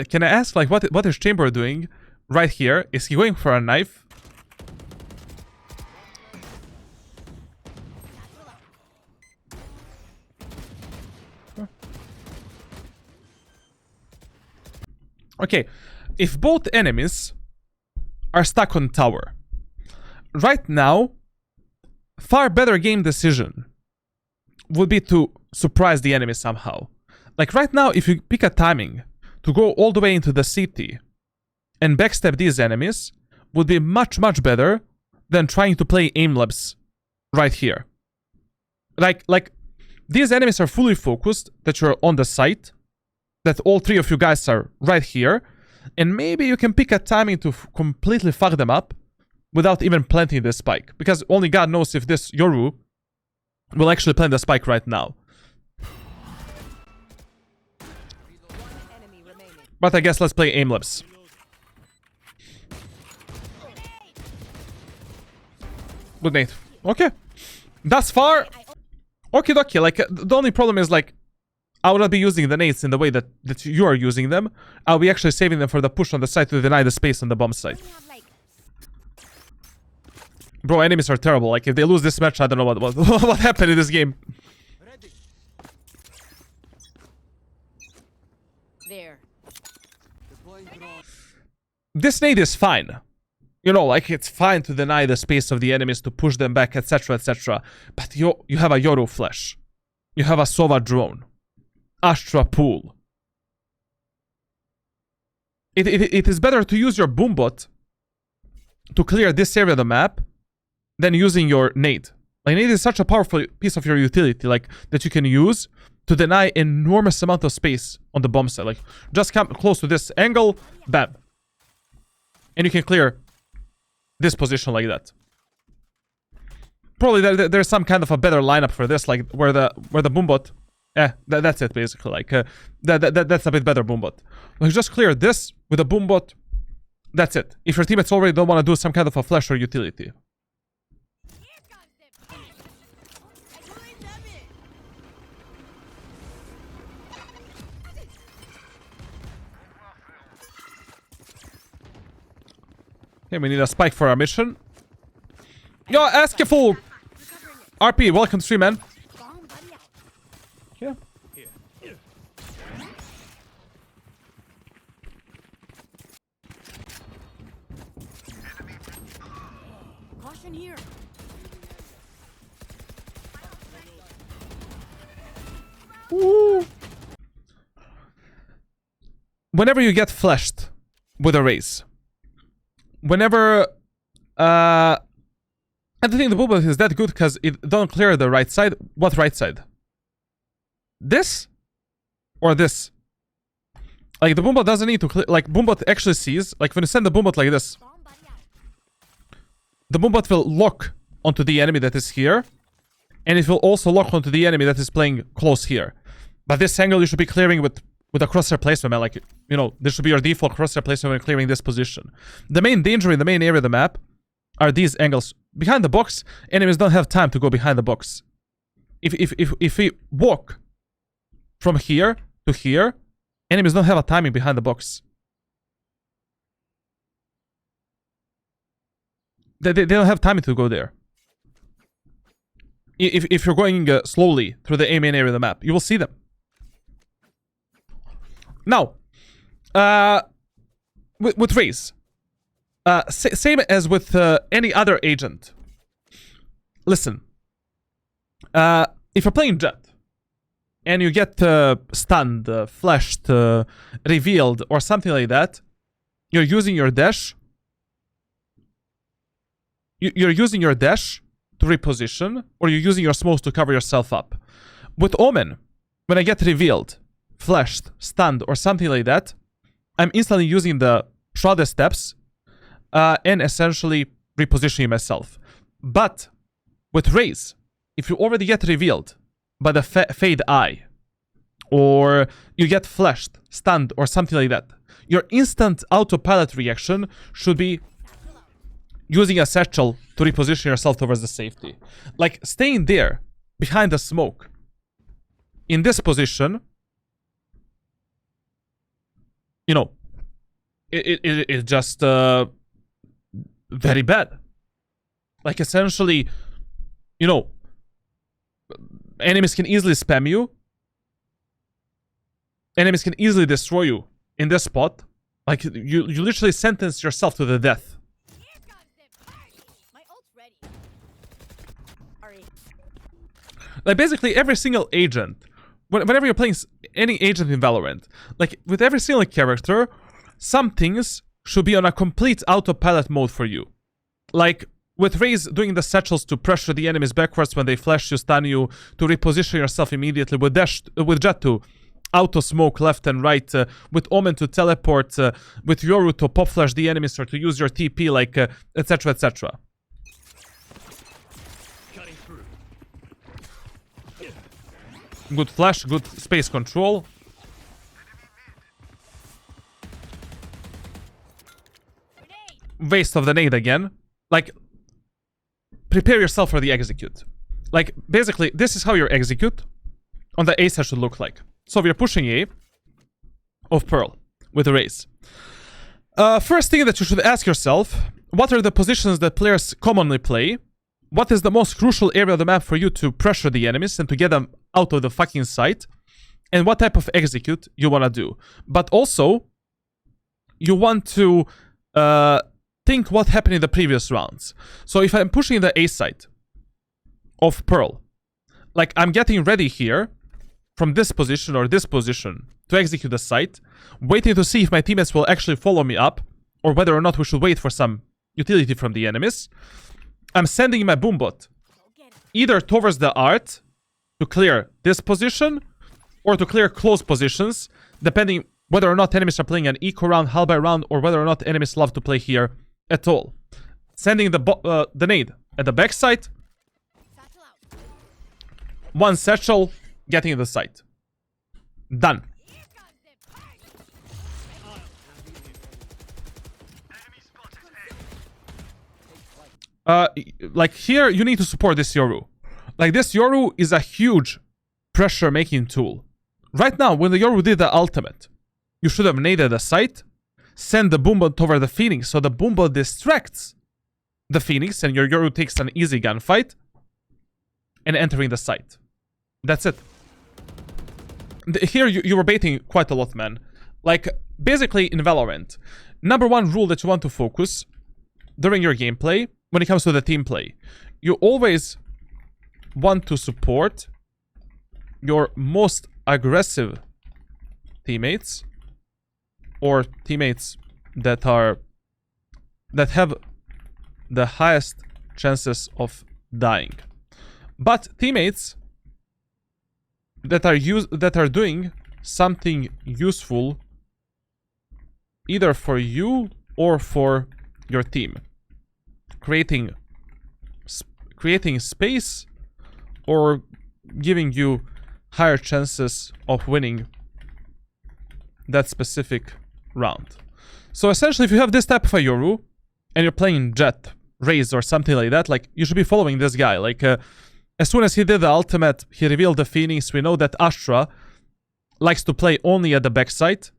S1: Can I ask, like, what is Chamber doing right here? Is he going for a knife? Okay, if both enemies are stuck on tower, right now, far better game decision would be to surprise the enemy somehow. Like right now, if you pick a timing to go all the way into the city and backstab these enemies, would be much, much better than trying to play aim labs right here. Like these enemies are fully focused that you're on the site, that all three of you guys are right here, and maybe you can pick a timing to completely fuck them up without even planting the spike. Because only God knows if this Yoru will actually plant the spike right now. But I guess let's play aim labs. Good nade. Okay. Thus far, okie dokie. Like, the only problem is, like, I will not be using the nades in the way that you are using them. I'll be actually saving them for the push on the side to deny the space on the bomb site. Bro, enemies are terrible. Like, if they lose this match, I don't know what happened in this game.
S2: Ready.
S3: There.
S2: Deploying drone.
S1: This nade is fine. You know, like, it's fine to deny the space of the enemies, to push them back, etc, etc. But you have a Yoru Flash. You have a Sova drone. Astra pool. It is better to use your boombot to clear this area of the map than using your nade. Like, nade is such a powerful piece of your utility, like, that you can use to deny enormous amount of space on the bomb site. Like, just come close to this angle, bam. And you can clear this position like that. Probably there's some kind of a better lineup for this, like where the boombot, that's it basically. Like that's a bit better boombot. Like, just clear this with a boombot. That's it. If your teammates already don't want to do some kind of a flash or utility. Okay, we need a spike for our mission. Yo, ask you fool! RP, welcome to stream, man. Yeah.
S2: Here.
S3: Caution here.
S1: Woo. Whenever you get flashed with a Raze, whenever and I think the boombot is that good because it don't clear the right side. What right side? This or this? Like, the boombot doesn't need to clear. Like, boombot actually sees. Like, when you send the boombot like this, the boombot will lock onto the enemy that is here, and it will also lock onto the enemy that is playing close here. But this angle you should be clearing with a crosshair placement, man. Like, you know, this should be your default crosshair placement when clearing this position. The main danger in the main area of the map are these angles. Behind the box, enemies don't have time to go behind the box. If we walk from here to here, enemies don't have a timing behind the box. They don't have timing to go there. If you're going slowly through the main area of the map, you will see them. Now, with Raze, same as with any other agent. Listen, if you're playing Jet and you get stunned, flashed, revealed, or something like that, you're using your dash. You're using your dash to reposition, or you're using your smokes to cover yourself up. With Omen, when I get revealed, flashed, stunned, or something like that, I'm instantly using the shrouded steps and essentially repositioning myself. But with Raze, if you already get revealed by the fade eye, or you get flashed, stunned, or something like that, your instant autopilot reaction should be using a satchel to reposition yourself towards the safety. Like, staying there, behind the smoke, in this position, you know, it's just very bad. Like, essentially, you know, enemies can easily spam you. Enemies can easily destroy you in this spot. Like, you literally sentence yourself to the death.
S3: My ult's ready. Sorry.
S1: Like, basically every single agent, whenever you're playing any agent in Valorant, like, with every single character, some things should be on a complete autopilot mode for you. Like, with Raze doing the satchels to pressure the enemies backwards when they flash you, stun you, to reposition yourself immediately, with Jet to auto smoke left and right, with Omen to teleport, with Yoru to pop flash the enemies or to use your TP, like, etc, etc.
S2: Cutting through.
S1: Good flash, good space control. Waste of the nade again. Like, prepare yourself for the execute. Like, basically, this is how your execute on the A side should look like. So we are pushing A of Pearl with a Raze. First thing that you should ask yourself what are the positions that players commonly play, what is the most crucial area of the map for you to pressure the enemies and to get them out of the fucking sight, and what type of execute you want to do. But also, you want to think what happened in the previous rounds. So if I'm pushing the A site of Pearl, like I'm getting ready here from this position or this position to execute the site, waiting to see if my teammates will actually follow me up, or whether or not we should wait for some utility from the enemies. I'm sending my boombot either towards the art to clear this position, or to clear close positions, depending whether or not enemies are playing an eco round, halberd round, or whether or not enemies love to play here at all. Sending the nade at the backside. One satchel, getting the site. Done. Like here, you need to support this Yoru. Like this Yoru is a huge pressure making tool. Right now, when the Yoru did the ultimate, you should have naded the site, send the boombot over the Phoenix, so the boombot distracts the Phoenix, and your Yoru takes an easy gunfight, and entering the site. That's it. Here, you were baiting quite a lot, man. Like, basically, in Valorant, number one rule that you want to focus during your gameplay, when it comes to the team play, you always want to support your most aggressive teammates, or teammates that have the highest chances of dying. But teammates that are doing something useful either for you or for your team, creating space or giving you higher chances of winning that specific round. So essentially, if you have this type of a Yoru and you're playing Jet, Raze, or something like that, like you should be following this guy. Like as soon as he did the ultimate, he revealed the Phoenix. We know that Astra likes to play only at the backside.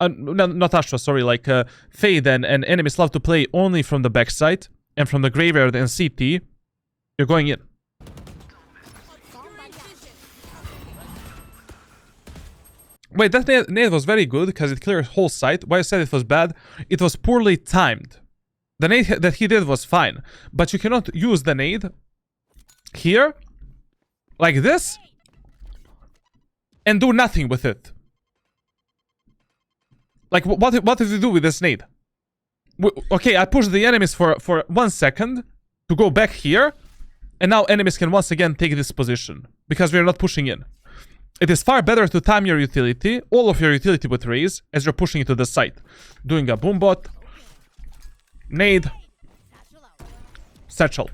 S1: No, not Astra, sorry, like Fade and enemies love to play only from the backside and from the graveyard and CT. You're going in. Wait, that nade was very good because it cleared whole site. Why I said it was bad? It was poorly timed. The nade that he did was fine, but you cannot use the nade here, like this, and do nothing with it. Like, what did you do with this nade? Okay, I pushed the enemies for 1 second to go back here, and now enemies can once again take this position because we're not pushing in. It is far better to time your utility, all of your utility with Raze, as you're pushing into the site. Doing a boombot, nade, satchel.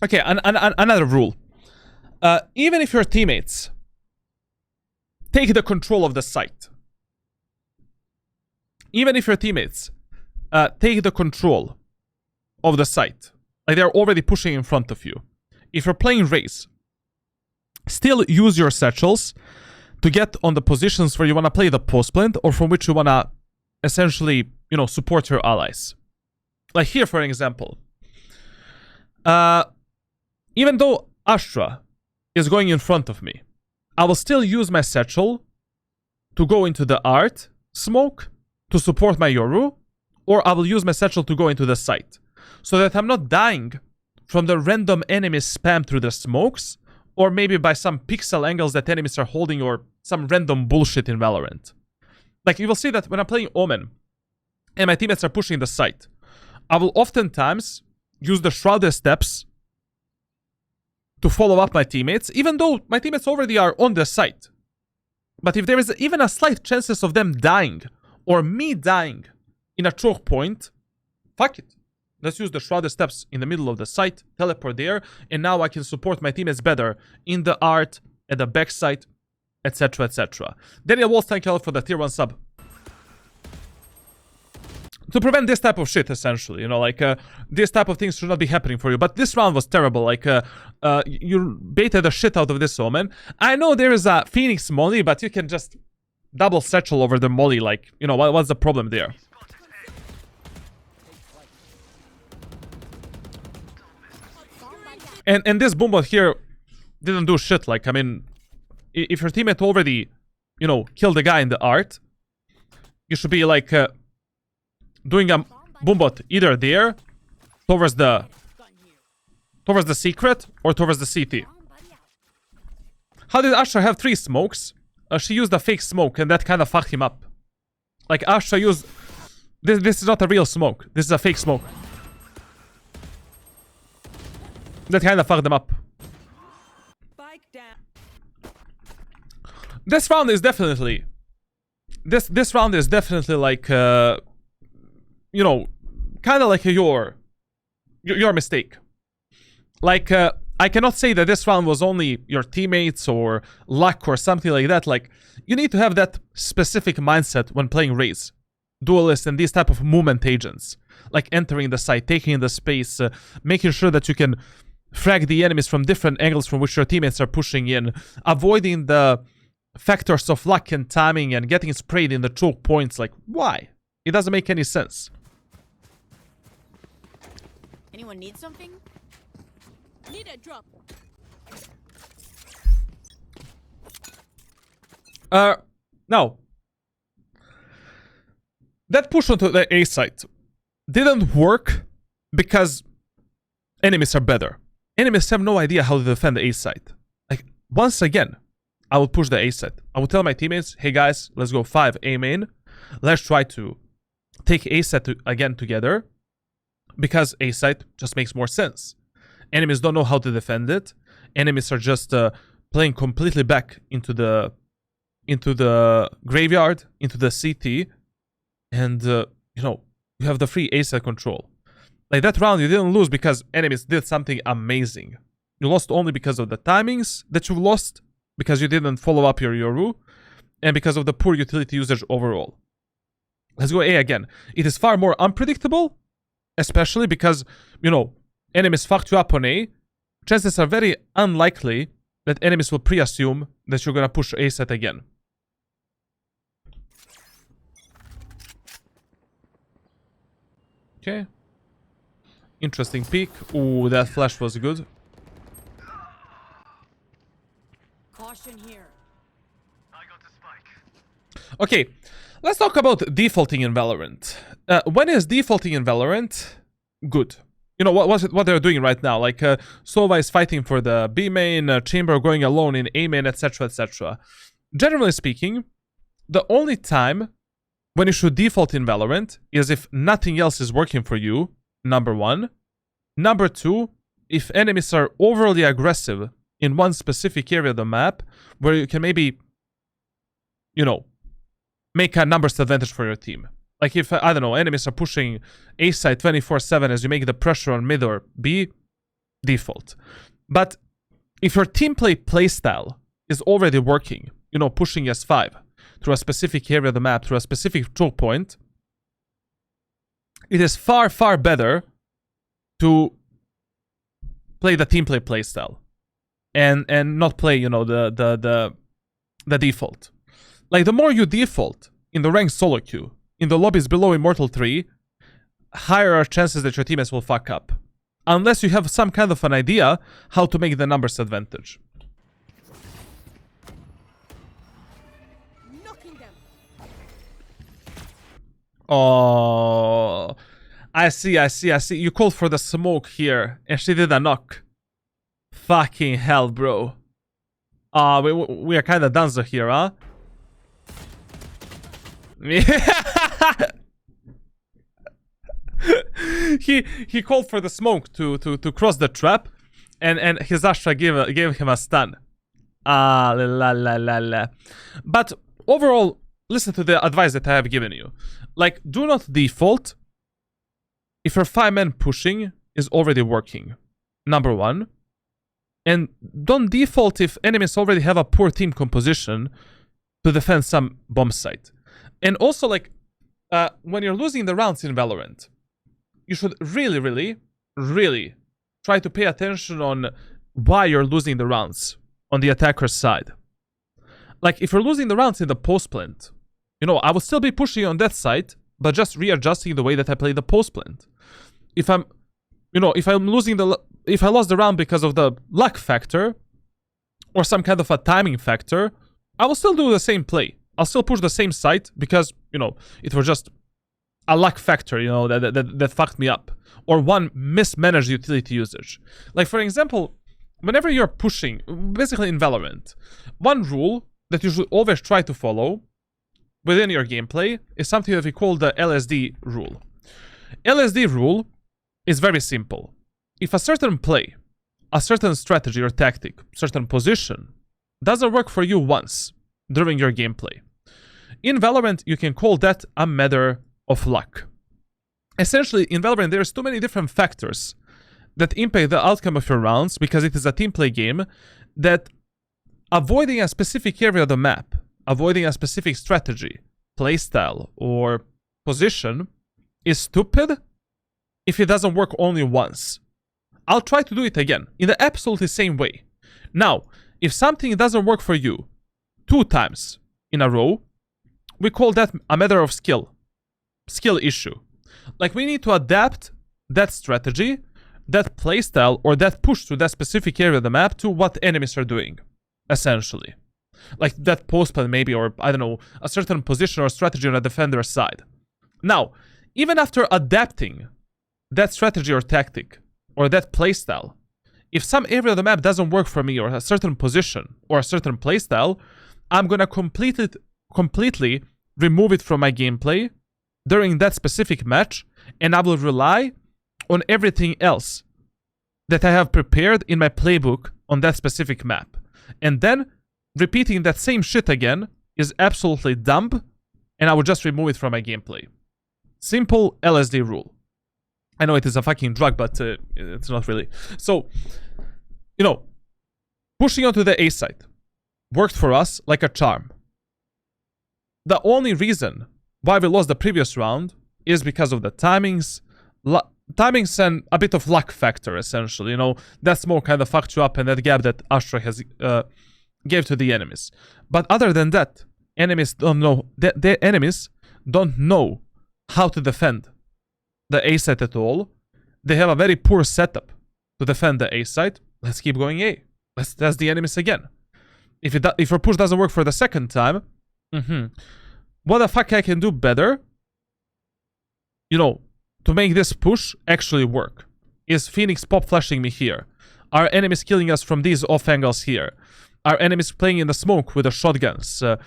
S1: Okay, another rule. Even if your teammates take the control of the site, even if your teammates take the control of the site, like they're already pushing in front of you, if you're playing Raze, still use your satchels to get on the positions where you want to play the post plant, or from which you want to essentially, you know, support your allies. Like here, for example. Even though Astra is going in front of me, I will still use my satchel to go into the art smoke to support my Yoru, or I will use my satchel to go into the site, so that I'm not dying from the random enemies spam through the smokes, or maybe by some pixel angles that enemies are holding, or some random bullshit in Valorant. Like, you will see that when I'm playing Omen, and my teammates are pushing the site, I will oftentimes use the shrouded steps to follow up my teammates, even though my teammates already are on the site. But if there is even a slight chances of them dying, or me dying in a choke point, fuck it. Let's use the shrouded steps in the middle of the site, teleport there, and now I can support my teammates better in the art, at the backside, etc, etc. Daniel Walls, thank you all for the tier 1 sub. to prevent this type of shit, essentially. You know, like, this type of things should not be happening for you. But this round was terrible. Like, you baited the shit out of this Omen. I know there is a Phoenix molly, but you can just double satchel over the molly. Like, you know, what's the problem there? And this Boombot here didn't do shit. Like, I mean, if your teammate already, you know, killed the guy in the art, you should be, like, doing a Boombot either there, towards the secret, or towards the CT. How did Asha have 3 smokes? She used a fake smoke, and that kind of fucked him up. Like, Asha used... This is not a real smoke. This is a fake smoke. That kind of fucked them up. This round is definitely... This round is definitely like... you know, kind of like your mistake. Like, I cannot say that this round was only your teammates or luck or something like that. Like, you need to have that specific mindset when playing Raze, Duelist, and these type of movement agents. Like entering the site, taking the space, making sure that you can frag the enemies from different angles from which your teammates are pushing in, avoiding the factors of luck and timing and getting sprayed in the choke points. Like, why? It doesn't make any sense.
S3: Anyone need something? Need a drop.
S1: Now, that push onto the A site didn't work because enemies are better. Enemies have no idea how to defend the A site. Like, once again, I would push the A site. I would tell my teammates, hey guys, let's go 5 A main. Let's try to take A site again together, because A site just makes more sense. Enemies don't know how to defend it. Enemies are just playing completely back into the graveyard, into the CT, and you know, you have the free A site control. Like, that round you didn't lose because enemies did something amazing. You lost only because of the timings that you lost, because you didn't follow up your Yoru, and because of the poor utility usage overall. Let's go A again. It is far more unpredictable, especially because, you know, enemies fucked you up on A. Chances are very unlikely that enemies will pre-assume that you're gonna push A set again. Okay. Interesting peek. Ooh, that flash was good.
S3: Caution here.
S1: Okay, let's talk about defaulting in Valorant. When is defaulting in Valorant good? You know, what they're doing right now. Like, Sova is fighting for the B main, Chamber going alone in A main, etc, etc. Generally speaking, the only time when you should default in Valorant is if nothing else is working for you, number 1. Number 2, if enemies are overly aggressive in one specific area of the map, where you can maybe, you know, make a numbers advantage for your team. Like, if, I don't know, enemies are pushing A side 24/7 as you make the pressure on mid or B, default. But if your team playstyle is already working, you know, pushing S5 through a specific area of the map, through a specific choke point, it is far, far better to play the team playstyle and not play, you know, the default. Like, the more you default in the ranked solo queue, in the lobbies below Immortal 3, higher are chances that your teammates will fuck up. Unless you have some kind of an idea how to make the numbers advantage.
S3: Knocking them.
S1: Oh, I see. You called for the smoke here, and she did a knock. Fucking hell, bro. We are kind of donezo here, huh? he called for the smoke to cross the trap, and his Astra gave him a stun. La. But overall, listen to the advice that I have given you. Like, do not default if your 5-man pushing is already working. Number 1. And don't default if enemies already have a poor team composition to defend some bomb site. And also, like, when you're losing the rounds in Valorant, you should really try to pay attention on why you're losing the rounds on the attacker's side. Like, if you're losing the rounds in the post plant, you know, I will still be pushing on that side, but just readjusting the way that I play the post plant. If I'm, you know, if I lost the round because of the luck factor, or some kind of a timing factor, I will still do the same play. I'll still push the same site because, you know, it was just a luck factor, you know, that fucked me up. Or one mismanaged utility usage. Like, for example, whenever you're pushing, basically in Valorant, one rule that you should always try to follow within your gameplay is something that we call the LSD rule. LSD rule is very simple. If a certain play, a certain strategy or tactic, certain position doesn't work for you once during your gameplay, in Valorant you can call that a matter of luck. Essentially, in Valorant there's too many different factors that impact the outcome of your rounds because it is a team play game, that avoiding a specific area of the map, avoiding a specific strategy, playstyle, or position is stupid if it doesn't work only once. I'll try to do it again in the absolutely same way. Now, if something doesn't work for you 2 times in a row, we call that a matter of skill issue. Like, we need to adapt that strategy, that playstyle, or that push to that specific area of the map to what enemies are doing, essentially. Like that post plan maybe, or I don't know, a certain position or strategy on a defender's side. Now, even after adapting that strategy or tactic, or that playstyle, if some area of the map doesn't work for me, or a certain position, or a certain playstyle, I'm gonna completely remove it from my gameplay during that specific match, and I will rely on everything else that I have prepared in my playbook on that specific map. And then repeating that same shit again is absolutely dumb, and I will just remove it from my gameplay. Simple LSD rule. I know it is a fucking drug, but it's not really. So, you know, pushing onto the A side worked for us like a charm. The only reason why we lost the previous round is because of the timings and a bit of luck factor, essentially. You know, that smoke kind of fucked you up, and that gap that Astra has gave to the enemies. But other than that, enemies don't know. The enemies don't know how to defend the A site at all. They have a very poor setup to defend the A site. Let's keep going A. Let's test the enemies again. If your push doesn't work for the second time, what the fuck I can do better, you know, to make this push actually work? Is Phoenix pop flashing me here? Are enemies killing us from these off angles here? Are enemies playing in the smoke with the shotguns? Are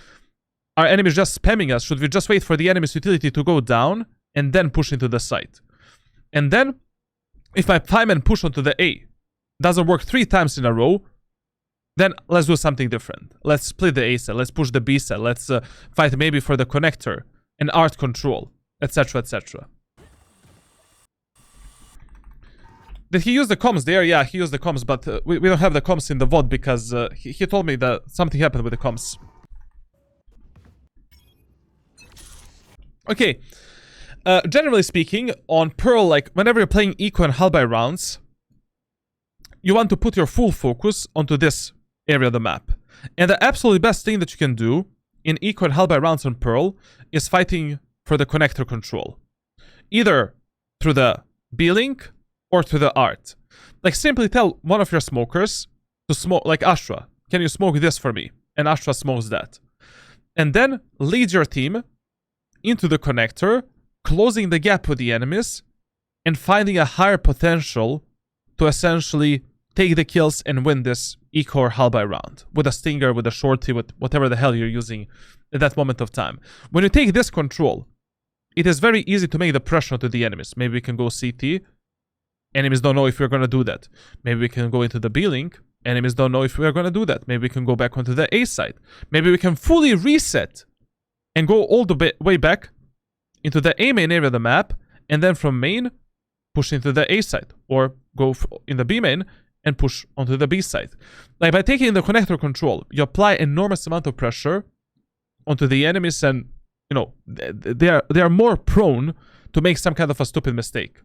S1: enemies just spamming us? Should we just wait for the enemy's utility to go down and then push into the site? And then, if my 5-man push onto the A doesn't work 3 times in a row, then let's do something different. Let's split the A cell, let's push the B cell, let's fight maybe for the connector and art control, etc, etc. Did he use the comms there? Yeah, he used the comms, but we don't have the comms in the VOD because he told me that something happened with the comms. Okay. Generally speaking, on Pearl, like, whenever you're playing Eco and Halby rounds, you want to put your full focus onto this area of the map. And the absolutely best thing that you can do in Eco and Halby rounds on Pearl is fighting for the connector control. Either through the B-Link or through the art. Like, simply tell one of your smokers to smoke, like Astra, can you smoke this for me? And Astra smokes that. And then lead your team into the connector, closing the gap with the enemies, and finding a higher potential to essentially take the kills and win this Eco or Halby round. With a Stinger, with a Shorty, with whatever the hell you're using at that moment of time. When you take this control, it is very easy to make the pressure to the enemies. Maybe we can go CT. Enemies don't know if we're going to do that. Maybe we can go into the B-Link. Enemies don't know if we're going to do that. Maybe we can go back onto the A side. Maybe we can fully reset and go all the way back into the A main area of the map, and then from main, push into the A side. Or go in the B main and push onto the B side. Like, by taking the connector control, you apply enormous amount of pressure onto the enemies, and, you know, they are more prone to make some kind of a stupid mistake.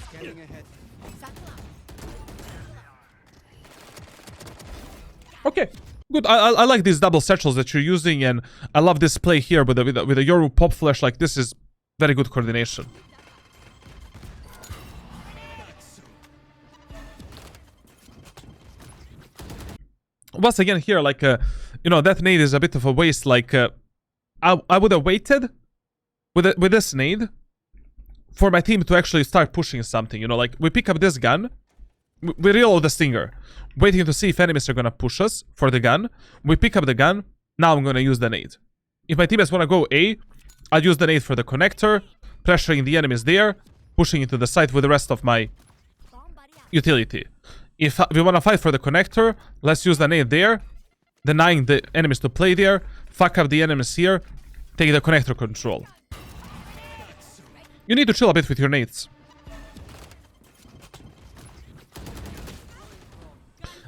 S2: Scanning ahead.
S1: Okay, good. I like these double satchels that you're using, and I love this play here with the Yoru pop flash. Like, this is very good coordination. Once again here, like, you know, that nade is a bit of a waste. Like, I would have waited with this nade for my team to actually start pushing something. You know, like, we pick up this gun, we reload the stinger, waiting to see if enemies are gonna push us for the gun. We pick up the gun, now I'm gonna use the nade. If my teammates wanna go A, I'll use the nade for the connector, pressuring the enemies there, pushing into the site with the rest of my utility. If we want to fight for the connector, let's use the nade there, denying the enemies to play there, fuck up the enemies here, take the connector control. You need to chill a bit with your nades.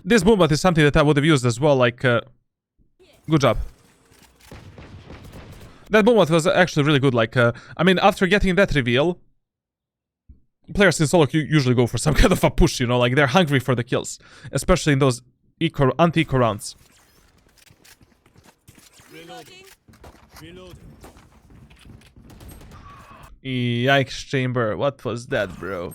S1: This movement is something that I would have used as well, like, good job. That movement was actually really good, like, I mean, after getting that reveal, players in solo queue usually go for some kind of a push, you know, like, they're hungry for the kills, especially in those anti-eco rounds.
S2: Reloading. Reloading.
S1: Yikes, Chamber, what was that, bro?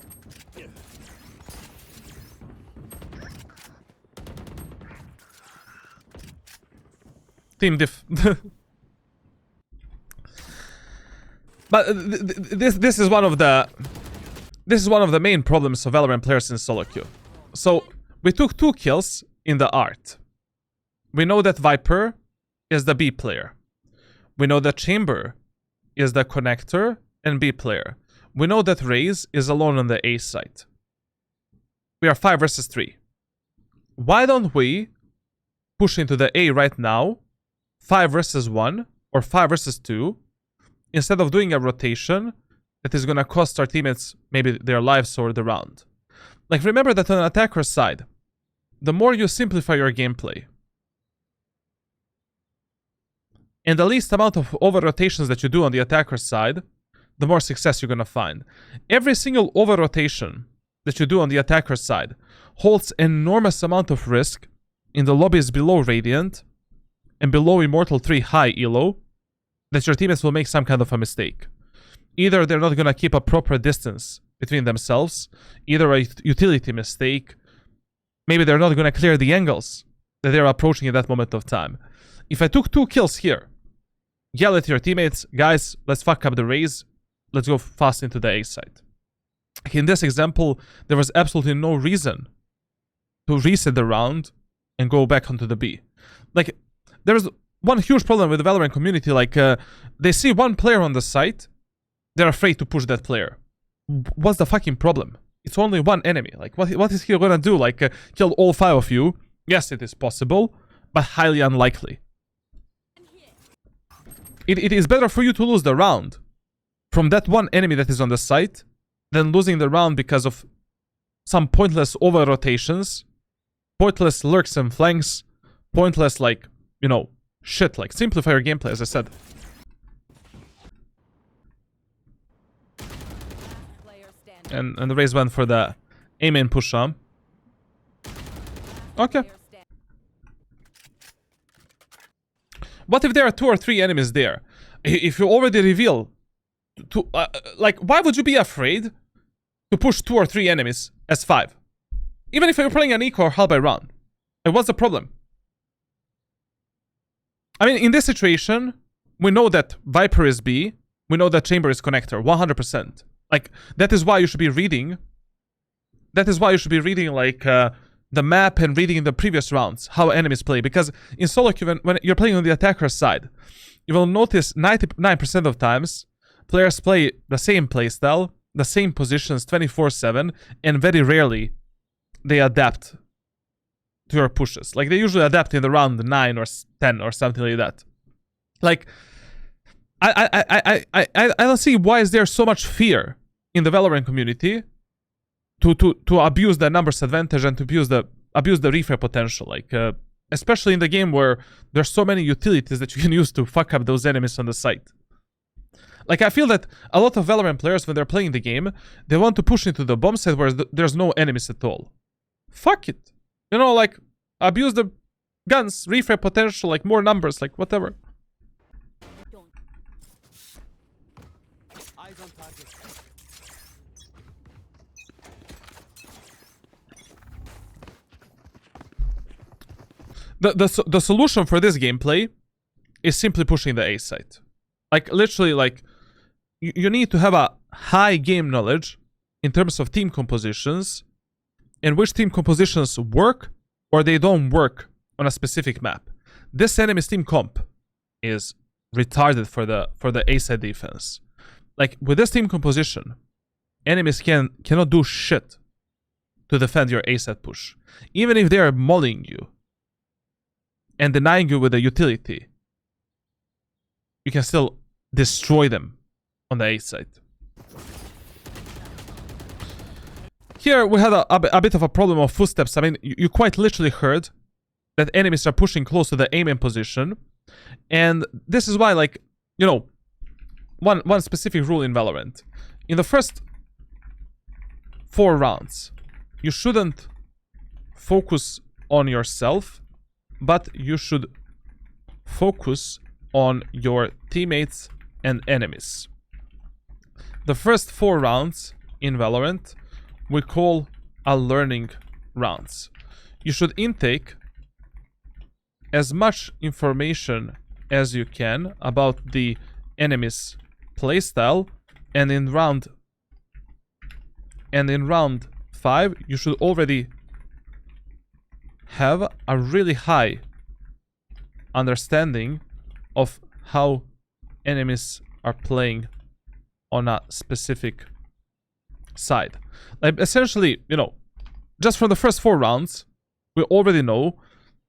S1: Team diff. But this is one of the main problems of Valorant players in solo queue. So we took 2 kills in the art. We know that Viper is the B player. We know that Chamber is the connector and B player. We know that Raze is alone on the A site. We are 5 versus 3. Why don't we push into the A right now, 5 versus 1 or 5 versus 2, instead of doing a rotation that is gonna cost our teammates maybe their lives or the round. Like, remember that on an attacker's side, the more you simplify your gameplay, and the least amount of over-rotations that you do on the attacker's side, the more success you're gonna find. Every single over-rotation that you do on the attacker's side holds enormous amount of risk in the lobbies below Radiant and below Immortal 3 high elo, that your teammates will make some kind of a mistake. Either they're not gonna keep a proper distance between themselves, either a utility mistake, maybe they're not gonna clear the angles that they're approaching at that moment of time. If I took 2 kills here, yell at your teammates, guys, let's fuck up the Raze, let's go fast into the A site. In this example, there was absolutely no reason to reset the round and go back onto the B. Like, there's one huge problem with the Valorant community, like, they see one player on the site, they're afraid to push that player. What's the fucking problem? It's only one enemy. Like, what is he gonna do? Like, kill all 5 of you? Yes, it is possible, but highly unlikely. It is better for you to lose the round from that one enemy that is on the site than losing the round because of some pointless over-rotations, pointless lurks and flanks, pointless, like, you know, shit. Like, simplify your gameplay, as I said. And the Raze went for the A-main push on. Okay. What if there are 2 or 3 enemies there? If you already reveal to, like, why would you be afraid to push 2 or 3 enemies as 5? Even if you're playing an eco or half by round. Like, what's the problem? I mean, in this situation, we know that Viper is B, we know that Chamber is connector, 100%. Like, that is why you should be reading. That is why you should be reading, like, the map and reading the previous rounds, how enemies play. Because in solo queue, when you're playing on the attacker's side, you will notice 99% of times, players play the same playstyle, the same positions 24/7, and very rarely they adapt to your pushes. Like, they usually adapt in the round 9 or 10 or something like that. Like, I don't see why is there so much fear in the Valorant community to abuse the numbers advantage and to abuse the refrag potential. Like, especially in the game where there's so many utilities that you can use to fuck up those enemies on the site. Like, I feel that a lot of Valorant players, when they're playing the game, they want to push into the bomb site where there's no enemies at all. Fuck it. You know, like, abuse the guns, reframe potential, like, more numbers, like, whatever.
S3: Don't.
S2: Eyes on target.
S1: The solution for this gameplay is simply pushing the A site. Like, literally, like, you need to have a high game knowledge in terms of team compositions and which team compositions work or they don't work on a specific map. This enemy's team comp is retarded for the A side defense. Like, with this team composition, enemies cannot do shit to defend your A side push. Even if they are mollying you and denying you with a utility, you can still destroy them on the A side. Here we had a bit of a problem of footsteps. I mean, you quite literally heard that enemies are pushing close to the aim position. And this is why, like, you know, one specific rule in Valorant. In the first 4 rounds, you shouldn't focus on yourself, but you should focus on your teammates and enemies. The first 4 rounds in Valorant we call a learning rounds. You should intake as much information as you can about the enemy's playstyle, and in round 5 you should already have a really high understanding of how enemies are playing on a specific side. Like, essentially, you know, just from the first 4 rounds, we already know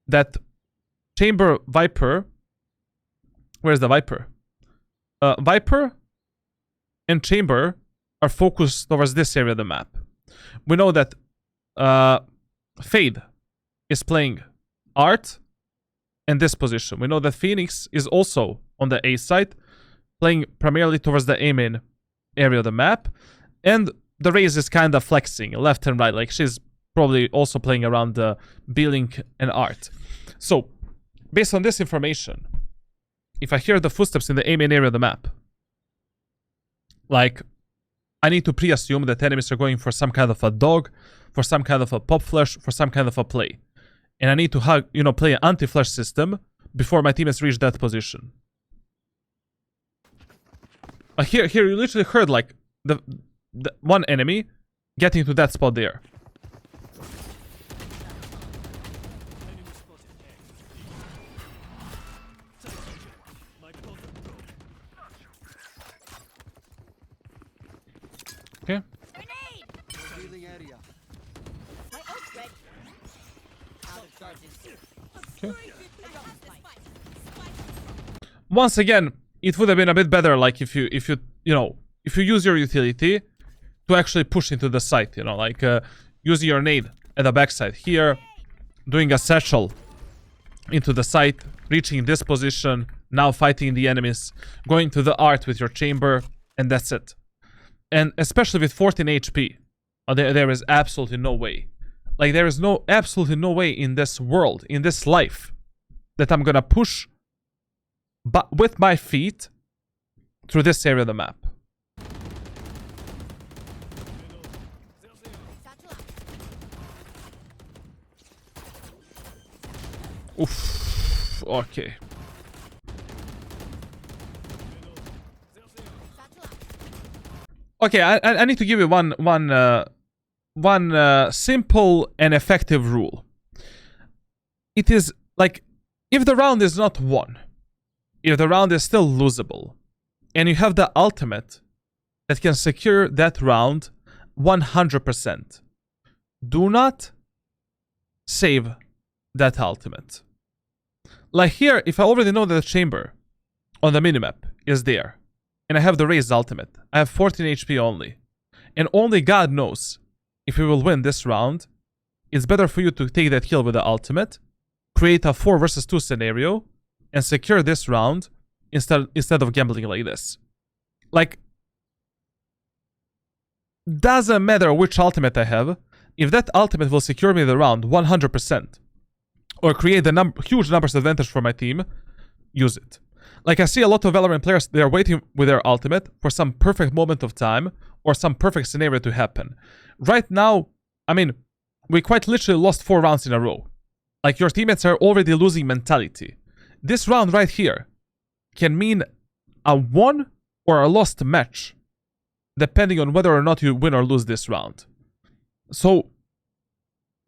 S1: that Chamber Viper, where's the Viper? Viper and Chamber are focused towards this area of the map. We know that Fade is playing Art in this position. We know that Phoenix is also on the A side, playing primarily towards the A main area of the map. And the Raze is kind of flexing left and right. Like, she's probably also playing around the B-Link and Art. So, based on this information, if I hear the footsteps in the A main area of the map, like, I need to pre-assume that enemies are going for some kind of a dog, for some kind of a pop flash, for some kind of a play. And I need to, you know, play an anti-flash system before my teammates reach that position. Here you literally heard, like, the one enemy getting to that spot there.
S2: Enemy spotted. My bottom broke.
S1: Okay.
S3: Grenade!
S2: Revealing area.
S3: My ult's ready. Out of charges.
S1: Okay.
S3: I got this fight.
S1: Once again, it would have been a bit better, like, if you use your utility to actually push into the site, you know, like, using your nade at the backside here, doing a satchel into the site, reaching this position, now fighting the enemies, going to the Art with your chamber, and that's it. And especially with 14 HP, there is absolutely no way. Like, there is absolutely no way in this world, in this life, that I'm gonna push with my feet through this area of the map. Oof. Okay. Okay, I need to give you one simple and effective rule. It is like, if the round is not won, if the round is still losable, and you have the ultimate that can secure that round 100%, do not save that ultimate. Like here, if I already know that the chamber on the minimap is there, and I have the Raze ultimate, I have 14 HP only, and only God knows if we will win this round, it's better for you to take that kill with the ultimate create a 4 versus 2 scenario and secure this round instead of gambling like this. Like, doesn't matter which ultimate I have, if that ultimate will secure me the round 100% or create the huge numbers advantage for my team, use it. Like, I see a lot of Valorant players, they are waiting with their ultimate for some perfect moment of time or some perfect scenario to happen. Right now, I mean, we quite literally lost 4 rounds in a row. Like, your teammates are already losing mentality. This round right here can mean a won or a lost match, depending on whether or not you win or lose this round. So,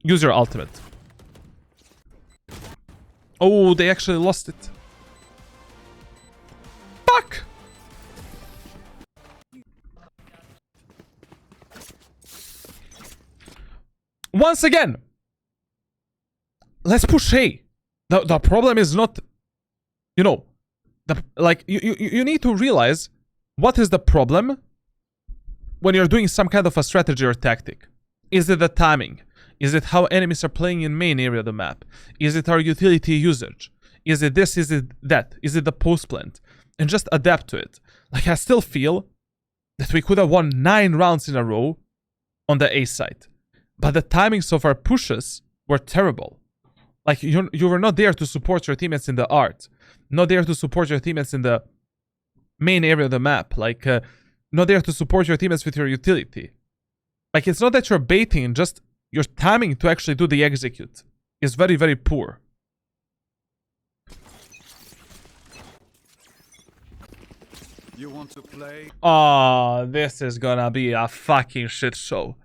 S1: use your ultimate. Oh, they actually lost it. Fuck! Once again, let's push A. The problem is not, you know, you need to realize what is the problem when you're doing some kind of a strategy or tactic. Is it the timing? Is it how enemies are playing in main area of the map? Is it our utility usage? Is it this? Is it that? Is it the post plant? And just adapt to it. Like, I still feel that we could have won 9 rounds in a row on the A side. But the timings of our pushes were terrible. Like, you were not there to support your teammates in the art. Not there to support your teammates in the main area of the map. Like, not there to support your teammates with your utility. Like, it's not that you're baiting, just your timing to actually do the execute is very, very poor.
S2: You want to play?
S1: Oh, this is gonna be a fucking shit show.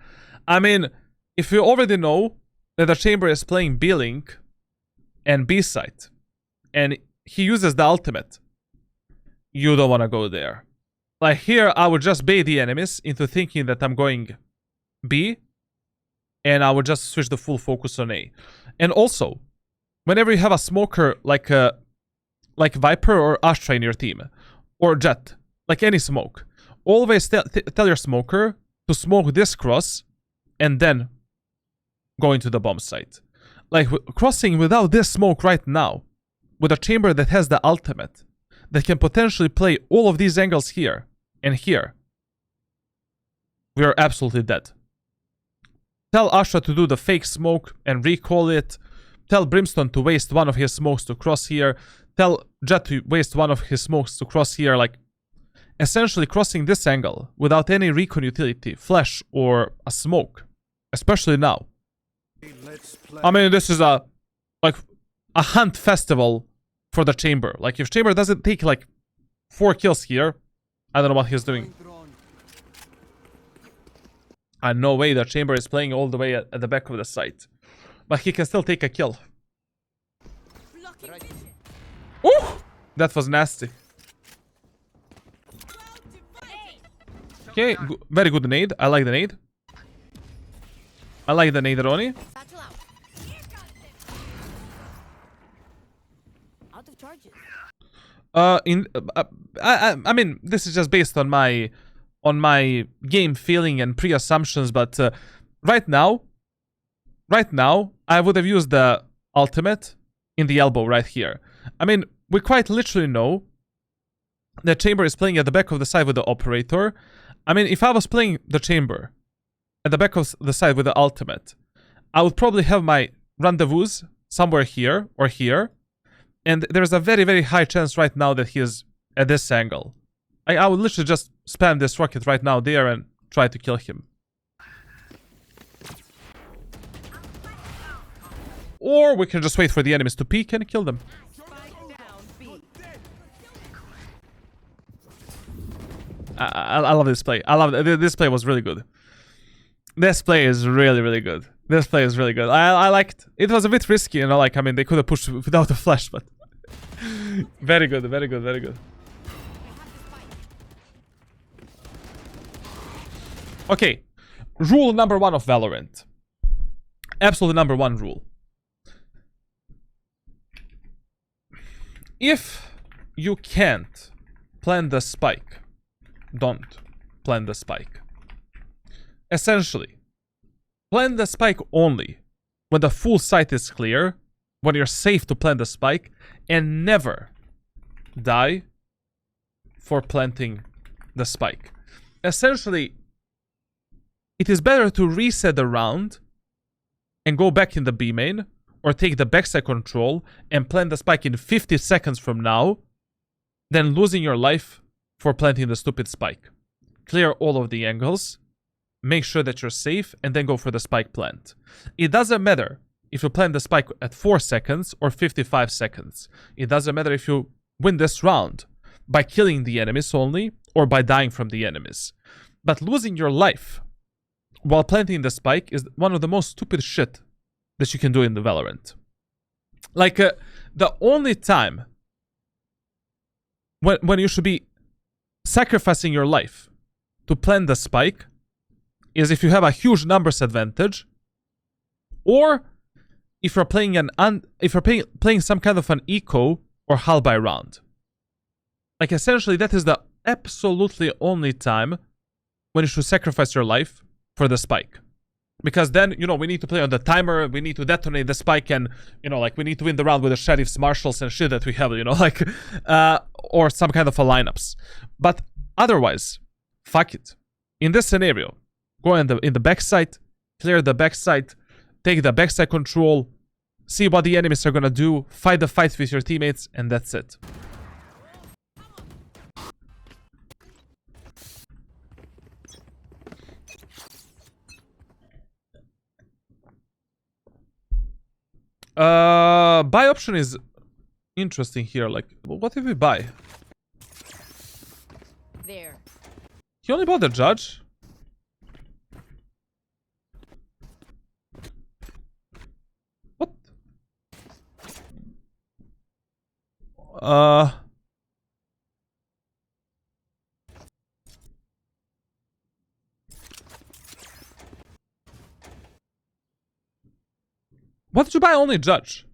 S1: I mean, if you already know that the chamber is playing B-Link and B-site, and he uses the ultimate, you don't want to go there. Like, here, I would just bait the enemies into thinking that I'm going B, and I would just switch the full focus on A. And also, whenever you have a smoker like Viper or Astra in your team, or Jet, like any smoke, always tell your smoker to smoke this cross and then go into the bomb site. Like, crossing without this smoke right now, with a chamber that has the ultimate, that can potentially play all of these angles here and here, we are absolutely dead. Tell Astra to do the fake smoke and recall it. Tell Brimstone to waste one of his smokes to cross here. Tell Jet to waste one of his smokes to cross here. Like, essentially crossing this angle without any recon utility, flash, or a smoke. Especially now. I mean, this is a hunt festival for the chamber. Like, if chamber doesn't take like 4 kills here, I don't know what he's doing. No way the chamber is playing all the way at the back of the site. But he can still take a kill. Ooh! That was nasty. Okay, very good nade. I like the nade. I like the nade, Ronnie.
S3: Out of charges.
S1: I mean, this is just based on my game feeling and pre-assumptions, but right now, I would have used the ultimate in the elbow right here. I mean, we quite literally know that chamber is playing at the back of the side with the operator. I mean, if I was playing the chamber at the back of the side with the ultimate, I would probably have my rendezvous somewhere here or here, and there's a very, very high chance right now that he is at this angle. I would literally just spam this rocket right now there and try to kill him. Or we can just wait for the enemies to peek and kill them. I love this play. I love it. This play was really good. This play is really, really good. This play is really good. I liked it. Was a bit risky, you know, like, I mean, they could have pushed without a flash, but very good, very good, very good. Okay, rule number 1 of Valorant. Absolute number 1 rule. If you can't plant the spike, don't plant the spike. Essentially, plant the spike only when the full site is clear when you're safe to plant the spike, and never die for planting the spike. Essentially, it is better to reset the round and go back in the B main, or take the backside control and plant the spike in 50 seconds from now, than losing your life for planting the stupid spike. Clear all of the angles, make sure that you're safe, and then go for the spike plant. It doesn't matter if you plant the spike at 4 seconds or 55 seconds. It doesn't matter if you win this round by killing the enemies only, or by dying from the enemies. But losing your life while planting the spike is one of the most stupid shit that you can do in the Valorant. Like, the only time when you should be sacrificing your life to plant the spike is if you have a huge numbers advantage, or if you're playing playing some kind of an eco or hull by round. Like, essentially, that is the absolutely only time when you should sacrifice your life for the spike. Because then, you know, we need to play on the timer, we need to detonate the spike, and, you know, like, we need to win the round with the sheriffs, marshals, and shit that we have, you know, like, or some kind of a lineups. But otherwise, fuck it. In this scenario, go in the backside, clear the backside, take the backside control, see what the enemies are gonna do, fight the fight with your teammates, and that's it. Buy option is interesting here. Like, what if we buy?
S3: There.
S1: He only bought the judge. What? What did you buy? Only judge.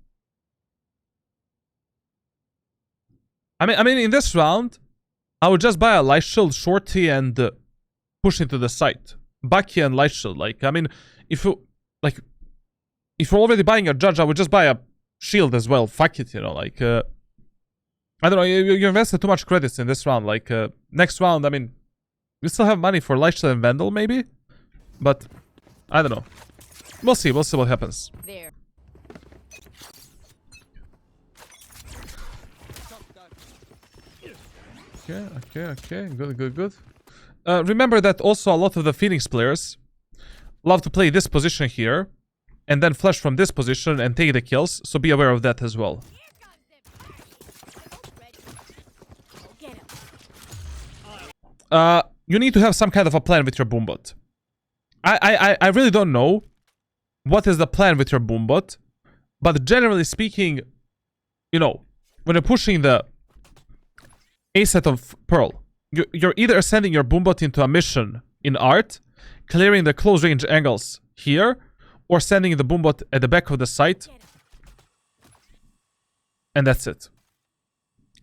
S1: I mean, in this round, I would just buy a light shield, shorty, and push into the site. Bucky and light shield. Like, I mean, if you're already buying a judge, I would just buy a shield as well. Fuck it, you know. Like, I don't know. You invested too much credits in this round. Like, next round, I mean, you still have money for light shield and vandal, maybe, but I don't know. We'll see. We'll see what happens.
S3: There.
S1: Okay. Good. Remember that also a lot of the Phoenix players love to play this position here, and then flash from this position and take the kills, so be aware of that as well. You need to have some kind of a plan with your boombot. I really don't know what is the plan with your boombot, but generally speaking, you know, when you're pushing the A set of Pearl, you're either sending your boombot into a mission in art, clearing the close range angles here, or sending the boombot at the back of the site, and that's it.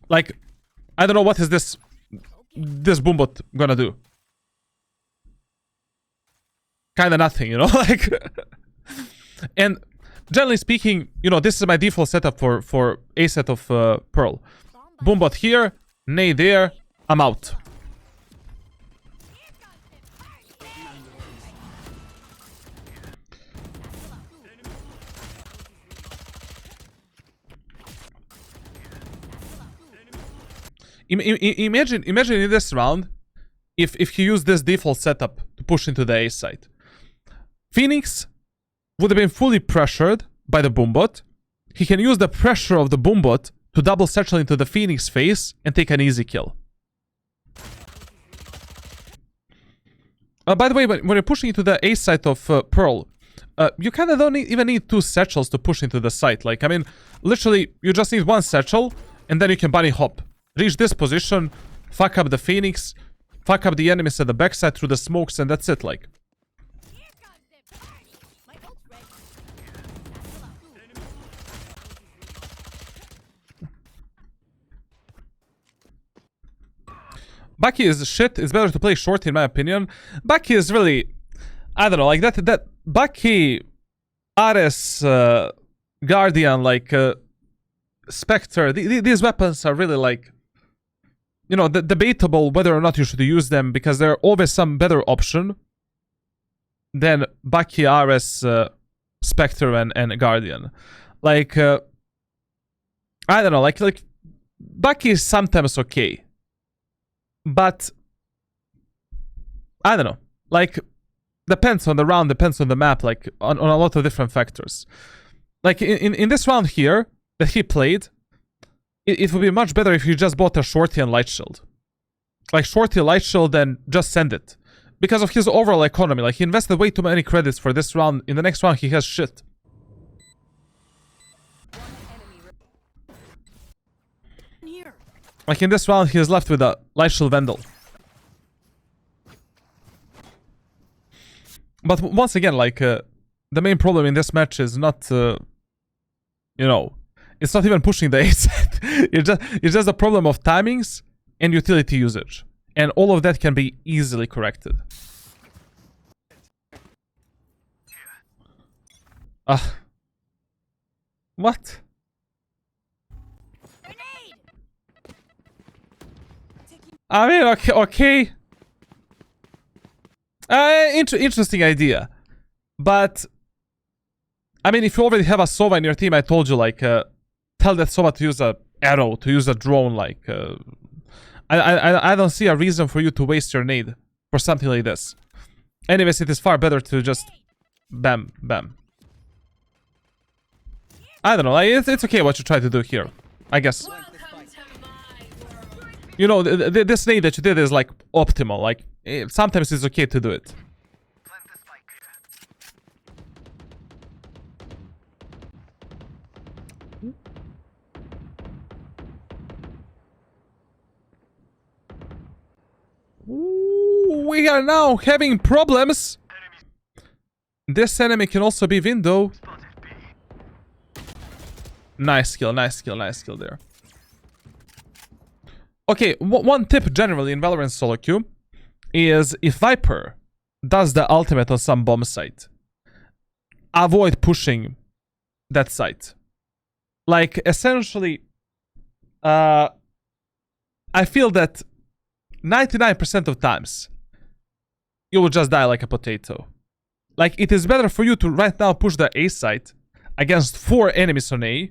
S1: Like, I don't know what is this boombot gonna do. Kinda nothing, you know, like. And generally speaking, you know, this is my default setup for A set of Pearl. Boombot here, nade there, I'm out. Imagine in this round, if he used this default setup to push into the A side. Phoenix would have been fully pressured by the boombot. He can use the pressure of the boombot to double satchel into the Phoenix face and take an easy kill. By the way, when you're pushing into the A side of Pearl, you kind of don't even need two satchels to push into the site. Like, I mean, literally, you just need one satchel, and then you can bunny hop. Reach this position, fuck up the Phoenix, fuck up the enemies at the backside through the smokes, and that's it, like. Bucky is shit. It's better to play short, in my opinion. Bucky is really, I don't know, like that Bucky, Ares, Guardian, like Spectre, these weapons are really like, you know, debatable whether or not you should use them because there are always some better option than Bucky, Ares, Spectre, and Guardian. Like, I don't know, like Bucky is sometimes okay, but I don't know, like depends on the round, depends on the map, like on a lot of different factors. Like in this round here that he played, it would be much better if you just bought a Shorty and Light Shield. Like Shorty, Light Shield, and just send it. Because of his overall economy. Like he invested way too many credits for this round. In the next round he has shit. Like in this round he is left with a Light Shield Vandal. But once again, like the main problem in this match is not, you know, it's not even pushing the A set. It's just a problem of timings and utility usage. And all of that can be easily corrected. What? I mean, okay. Interesting idea. But, I mean, if you already have a Sova in your team, I told you, like, tell that Sova to use a arrow, to use a drone, like, I don't see a reason for you to waste your nade for something like this. Anyways, it is far better to just bam, bam. I don't know, like, it's okay what you try to do here, I guess. You know, this nade that you did is like optimal, like, sometimes it's okay to do it. Ooh, we are now having problems. This enemy can also be window. Nice kill, nice kill, nice kill there. Okay, one tip generally in Valorant solo queue is if Viper does the ultimate on some bomb site, avoid pushing that site. Like, essentially, I feel that 99% of times, you will just die like a potato. Like, it is better for you to right now push the A site against 4 enemies on A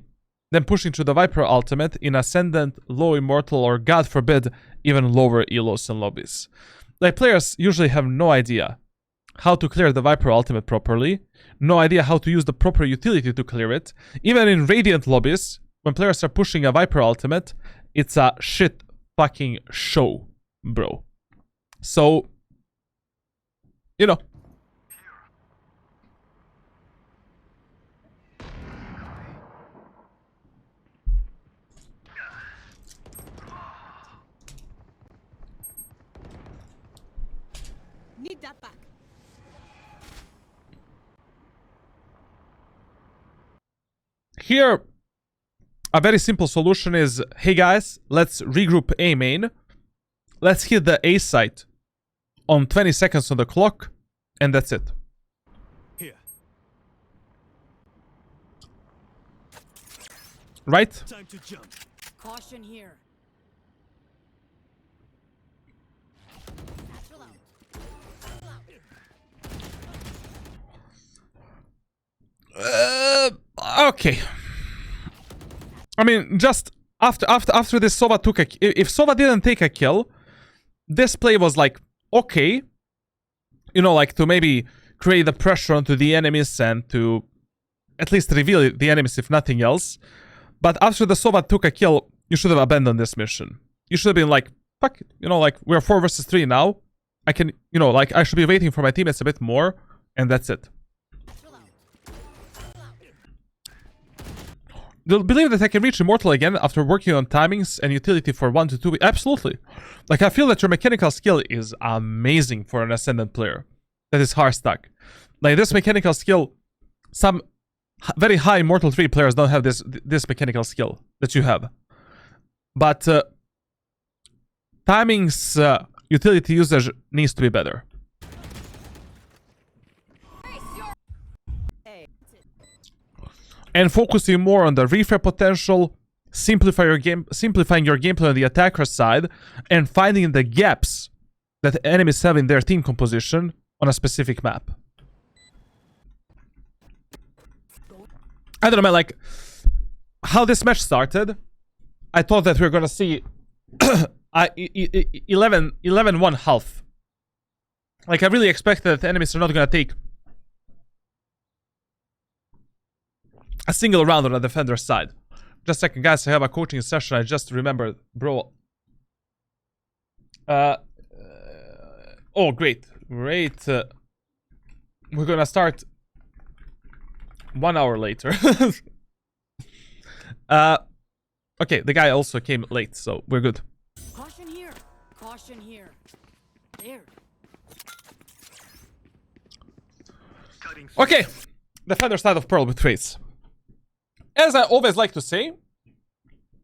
S1: than pushing through the Viper ultimate in Ascendant, low Immortal, or God forbid, even lower elos and lobbies. Like, players usually have no idea how to clear the Viper ultimate properly, no idea how to use the proper utility to clear it. Even in Radiant lobbies, when players are pushing a Viper ultimate, it's a shit fucking show, bro. So, you know.
S3: Need that back.
S1: Here, a very simple solution is, hey guys, let's regroup A main. Let's hit the A site on 20 seconds on the clock, and that's it.
S2: Here.
S1: Right?
S2: Time to jump.
S3: Caution here. Satchel out.
S1: Okay. I mean, just after this Sova took a... If Sova didn't take a kill, this play was like, okay. You know, like to maybe create the pressure onto the enemies and to at least reveal the enemies if nothing else. But after the Sova took a kill, you should have abandoned this mission. You should have been like, fuck it. You know, like, we're 4 versus 3 now. I can, you know, like, I should be waiting for my teammates a bit more. And that's it. Do you believe that I can reach Immortal again after working on timings and utility for 1 to 2 weeks? Absolutely. Like, I feel that your mechanical skill is amazing for an Ascendant player that is hard stuck. Like, this mechanical skill, some very high Immortal 3 players don't have this mechanical skill that you have. But timings, utility usage needs to be better. and focusing more on the refrag potential, simplifying your gameplay on the attacker side, and finding the gaps that enemies have in their team composition on a specific map. I don't know, man, like, how this match started, I thought that we were gonna see 11-1 half. Like, I really expected that the enemies are not gonna take a single round on the defender side. Just a second, guys, I have a coaching session. I just remembered, bro. Oh, great. Great. We're gonna start 1 hour later. Okay, the guy also came late, so we're good.
S3: Caution here. Caution here. There.
S1: Okay, defender side of Pearl with Raze. As I always like to say,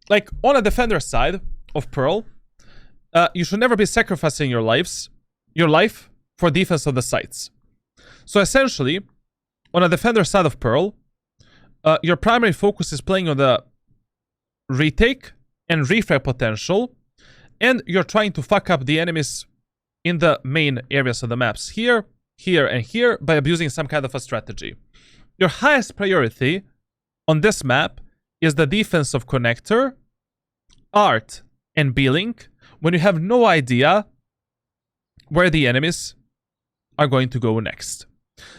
S1: like, on a defender side of Pearl, you should never be sacrificing your life for defense of the sites. So essentially, on a defender side of Pearl, your primary focus is playing on the retake and refrag potential, and you're trying to fuck up the enemies in the main areas of the maps, here, here, and here, by abusing some kind of a strategy. Your highest priority on this map is the defense of connector, art, and B-link, when you have no idea where the enemies are going to go next.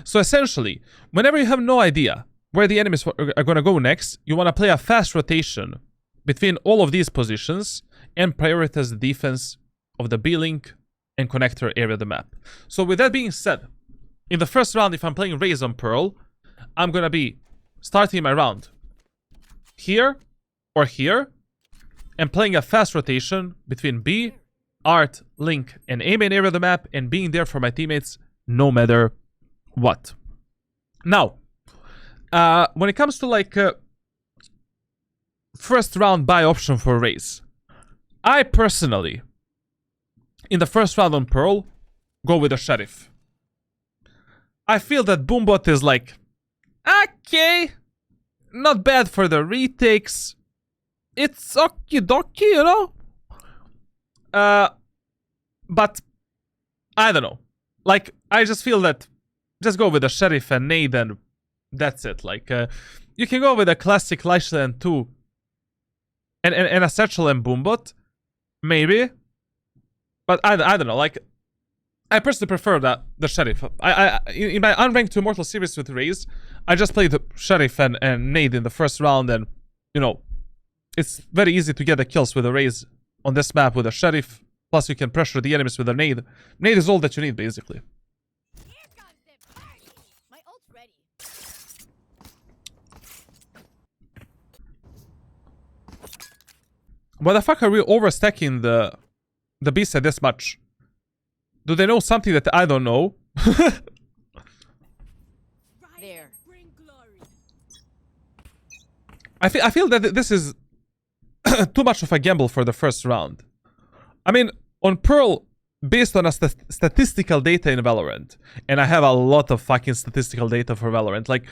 S1: So essentially, whenever you have no idea where the enemies are going to go next, you want to play a fast rotation between all of these positions and prioritize the defense of the B-link and connector area of the map. So with that being said, in the first round, if I'm playing Raze on Pearl, I'm going to be starting my round here or here and playing a fast rotation between B, art, link, and A main area of the map, and being there for my teammates no matter what. Now, when it comes to like first round buy option for Raze, I personally, in the first round on Pearl, go with the Sheriff. I feel that Boombot is like, okay, not bad for the retakes. It's okie dokie, you know? But I don't know. Like, I just feel that just go with the Sheriff and Nade and that's it. Like, you can go with a classic Leishland 2 and a Satchel and Boombot, maybe. But I don't know. Like, I personally prefer the Sheriff. In my unranked 2 Immortal series with Raze, I just played the Sheriff and Nade in the first round, and, you know, it's very easy to get the kills with a Raze on this map with a Sheriff. Plus, you can pressure the enemies with a Nade. Nade is all that you need, basically.
S3: Here comes the party. My ult's ready.
S1: Why the fuck are we overstacking the B side this much? Do they know something that I don't know?
S3: There.
S1: I feel that this is too much of a gamble for the first round. I mean, on Pearl, based on a statistical data in Valorant, and I have a lot of fucking statistical data for Valorant, like,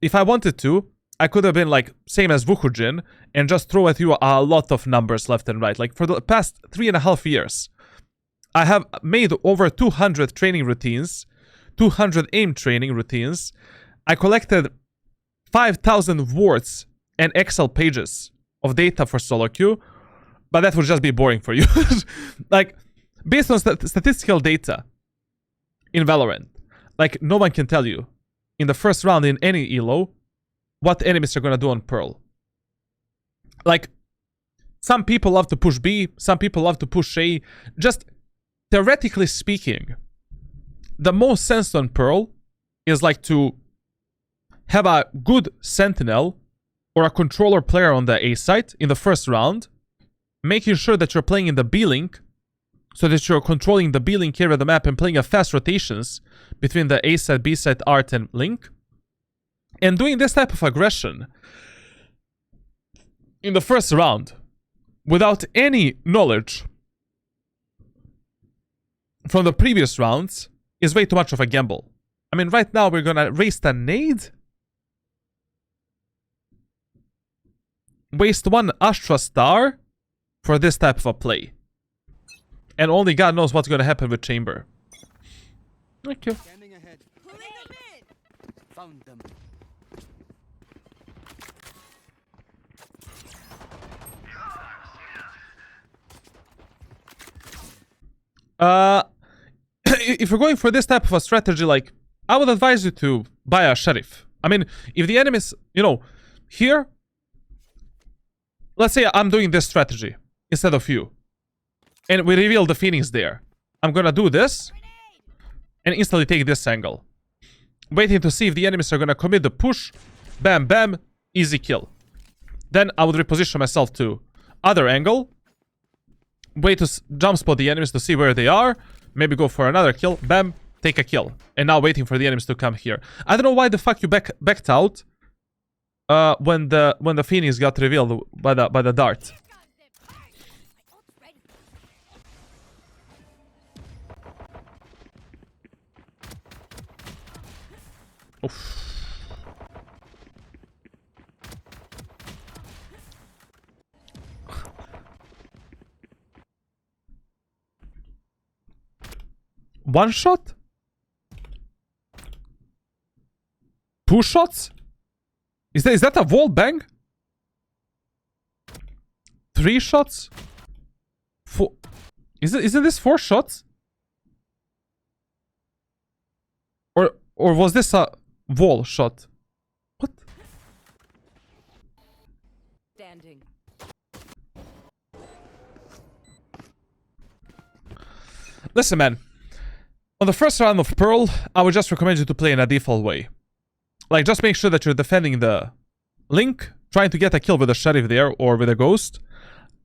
S1: if I wanted to, I could have been like, same as Wukujin, and just throw at you a lot of numbers left and right. Like, for the past 3.5 years, I have made over 200 training routines, 200 aim training routines. I collected 5,000 words and Excel pages of data for solo queue, but that would just be boring for you. Like, based on statistical data in Valorant, like, no one can tell you in the first round in any elo what enemies are gonna do on Pearl. Like, some people love to push B, some people love to push A. Just theoretically speaking, the most sense on Pearl is like to have a good sentinel or a controller player on the A site in the first round, making sure that you're playing in the B link, so that you're controlling the B link area of the map and playing a fast rotations between the A side, B side, art, and link. And doing this type of aggression in the first round without any knowledge from the previous rounds is way too much of a gamble. I mean, right now we're gonna race the nade. waste one Astra star for this type of a play. And only God knows what's gonna happen with Chamber. Thank you.
S2: Scanning ahead. Found them.
S1: If you're going for this type of a strategy, like, I would advise you to buy a sheriff. I mean, if the enemies, you know, here, let's say I'm doing this strategy instead of you, and we reveal the Phoenix there. I'm gonna do this and instantly take this angle, waiting to see if the enemies are gonna commit the push. Bam, bam, easy kill. Then I would reposition myself to other angle, wait to jump spot the enemies to see where they are, maybe go for another kill, bam, take a kill. And now waiting for the enemies to come here. I don't know why the fuck you backed out when the Phoenix got revealed by the dart. Oof. One shot? Two shots? Is that a wall bang? Three shots? Four? Isn't this 4 shots? Or was this a wall shot? What?
S3: Standing.
S1: Listen, man. On the first round of Pearl, I would just recommend you to play in a default way. Like, just make sure that you're defending the link, trying to get a kill with a sheriff there or with a ghost.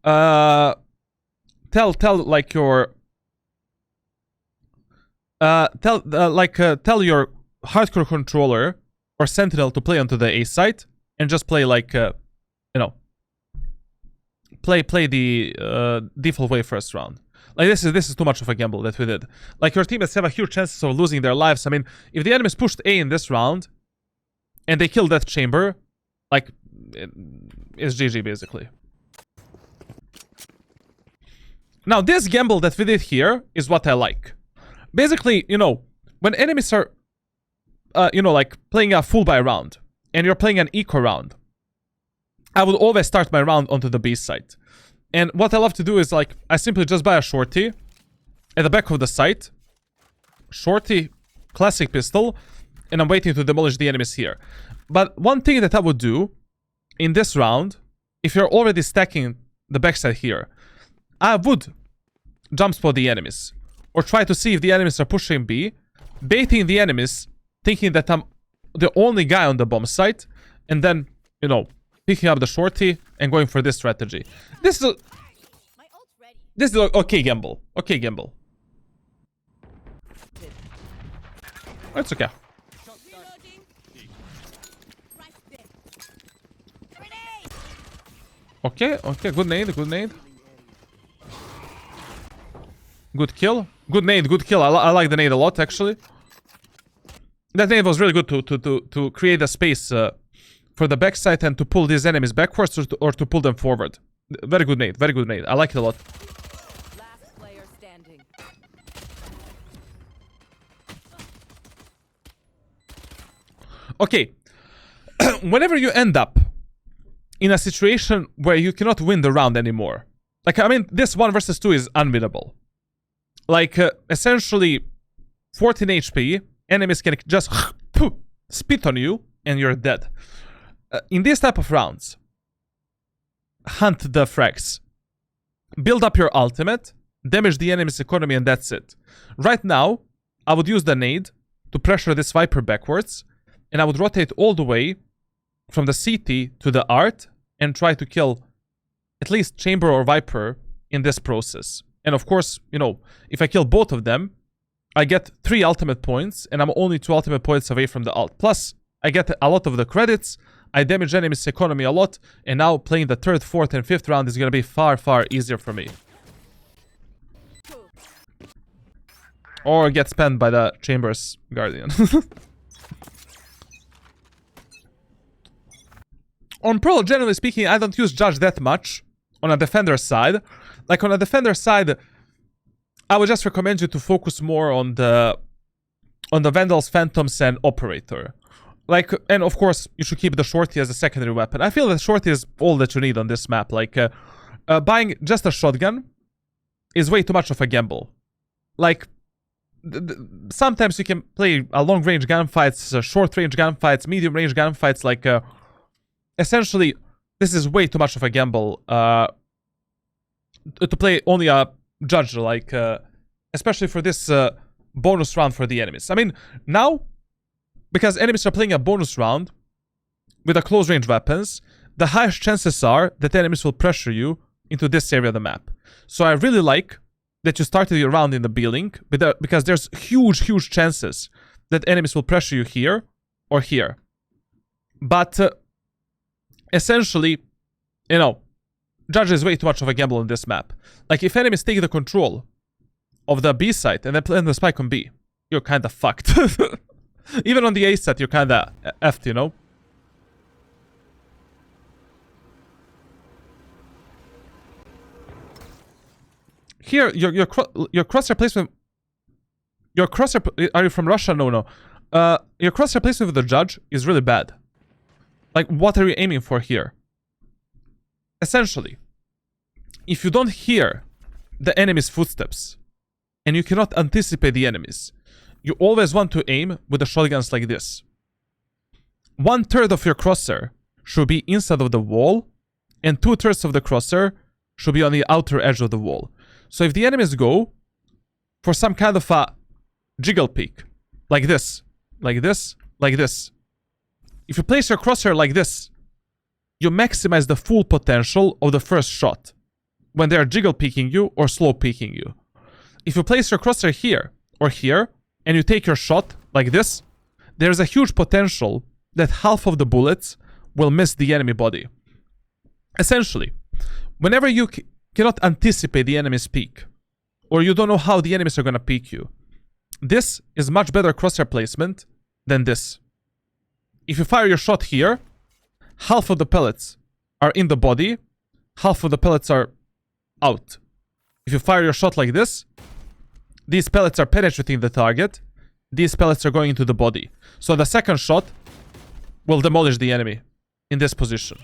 S1: Tell like your tell your hardcore controller or sentinel to play onto the A site and just play like you know, play the default way first round. Like, this is too much of a gamble that we did. Like, your teammates have a huge chance of losing their lives. I mean, if the enemies pushed A in this round and they killed that chamber, like, it's GG basically. Now, this gamble that we did here is what I like. Basically, you know, when enemies are, you know, like, playing a full buy round and you're playing an eco round, I would always start my round onto the B site. And what I love to do is, like, I simply just buy a shorty at the back of the site. Shorty, classic pistol, and I'm waiting to demolish the enemies here. But one thing that I would do in this round, if you're already stacking the backside here, I would jump spot the enemies. Or try to see if the enemies are pushing B, baiting the enemies, thinking that I'm the only guy on the bomb site, and then, you know, picking up the shorty and going for this strategy. This is okay gamble. Okay gamble. It's okay. Okay, good nade, good nade. Good kill. Good nade, good kill. I like the nade a lot, actually. That nade was really good to create a space for the backside and to pull these enemies backwards or to pull them forward. Very good nade, very good nade. I like it a lot.
S3: Last player standing.
S1: Okay. Whenever you end up in a situation where you cannot win the round anymore. Like, I mean, this 1 versus 2 is unwinnable. Like, essentially, 14 HP, enemies can just spit on you and you're dead. In these type of rounds, hunt the frags. Build up your ultimate, damage the enemy's economy, and that's it. Right now, I would use the nade to pressure this Viper backwards, and I would rotate all the way from the CT to the Art and try to kill at least Chamber or Viper in this process. And of course, you know, if I kill both of them, I get 3 ultimate points, and I'm only 2 ultimate points away from the ult. Plus, I get a lot of the credits, I damage enemy's economy a lot, and now playing the 3rd, 4th, and 5th round is gonna be far, far easier for me. Or get spammed by the Chamber's Guardian. on Pearl, generally speaking, I don't use Judge that much on a defender side. Like on a defender side, I would just recommend you to focus more on the Vandals, Phantoms, and Operator. Like, and of course, you should keep the Shorty as a secondary weapon. I feel that Shorty is all that you need on this map. Like, buying just a shotgun is way too much of a gamble. Like, sometimes you can play a long-range gunfights, short-range gunfights, medium-range gunfights. Like, essentially, this is way too much of a gamble to play only a Judge, like, especially for this bonus round for the enemies. I mean, now, because enemies are playing a bonus round with a close-range weapons, the highest chances are that enemies will pressure you into this area of the map. So I really like that you started your round in the B-Link, because there's huge chances that enemies will pressure you here or here. But essentially, you know, Judge is way too much of a gamble on this map. Like, if enemies take the control of the B site and then plant the spike on B, you're kind of fucked. Even on the A site, you're kind of effed, you know? Here, your crosshair placement... Your crosshair... Are you from Russia? No. Your crosshair placement with the Judge is really bad. Like, what are you aiming for here? Essentially, if you don't hear the enemy's footsteps, and you cannot anticipate the enemies, you always want to aim with the shotguns like this. 1/3 of your crosshair should be inside of the wall, and 2/3 of the crosshair should be on the outer edge of the wall. So if the enemies go for some kind of a jiggle peek, like this, like this, like this, if you place your crosshair like this, you maximize the full potential of the first shot when they are jiggle peeking you or slow peeking you. If you place your crosshair here or here, and you take your shot like this, there's a huge potential that half of the bullets will miss the enemy body. Essentially, whenever you cannot anticipate the enemy's peek, or you don't know how the enemies are going to peek you, this is much better crosshair placement than this. If you fire your shot here, half of the pellets are in the body, half of the pellets are out. If you fire your shot like this, these pellets are penetrating the target, these pellets are going into the body. So the second shot will demolish the enemy in this position.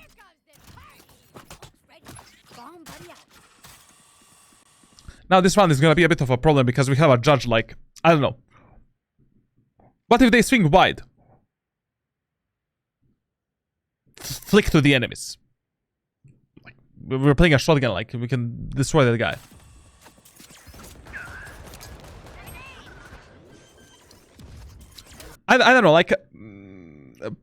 S1: Now this round is going to be a bit of a problem because we have a Judge, like, I don't know. What if they swing wide? Flick to the enemies. Like, we're playing a shotgun, like, we can destroy that guy. I don't know, like,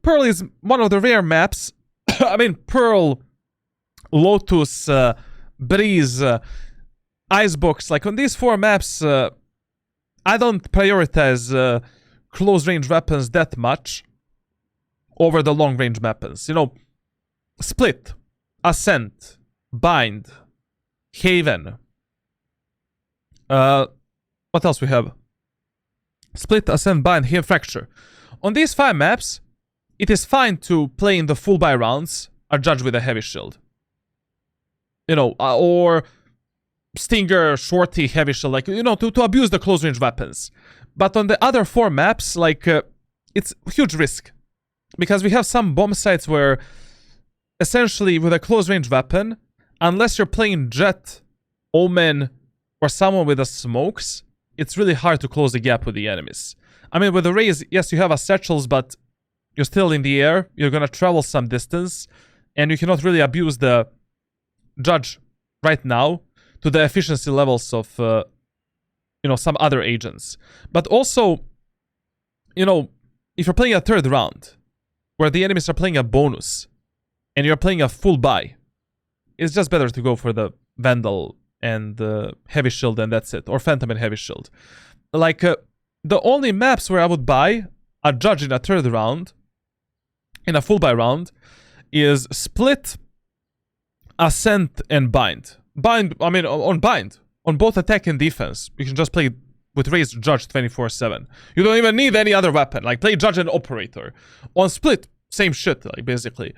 S1: Pearl is one of the rare maps. I mean, Pearl, Lotus, Breeze, Icebox, like on these 4 maps, I don't prioritize close-range weapons that much over the long-range weapons. You know, Split, Ascent, Bind, Haven. What else we have? Split, Ascent, Bind, Haven, Fracture. On these 5 maps, it is fine to play in the full buy rounds a Judge with a heavy shield. You know, or Stinger, Shorty, heavy shield, like, you know, to abuse the close-range weapons. But on the other 4 maps, like, it's huge risk. Because we have some bomb sites where, essentially, with a close-range weapon, unless you're playing Jet, Omen, or someone with the smokes, it's really hard to close the gap with the enemies. I mean, with the Raze, yes, you have a satchels, but you're still in the air, you're gonna travel some distance, and you cannot really abuse the Judge right now to the efficiency levels of, you know, some other agents. But also, you know, if you're playing a 3rd round, where the enemies are playing a bonus, and you're playing a full buy, it's just better to go for the Vandal and Heavy Shield, and that's it. Or Phantom and Heavy Shield. Like, the only maps where I would buy a Judge in a 3rd round, in a full buy round, is Split, Ascent, and Bind. Bind, I mean, on Bind, on both attack and defense, you can just play with Raze Judge 24/7. You don't even need any other weapon. Like, play Judge and Operator. On Split, same shit, like, basically.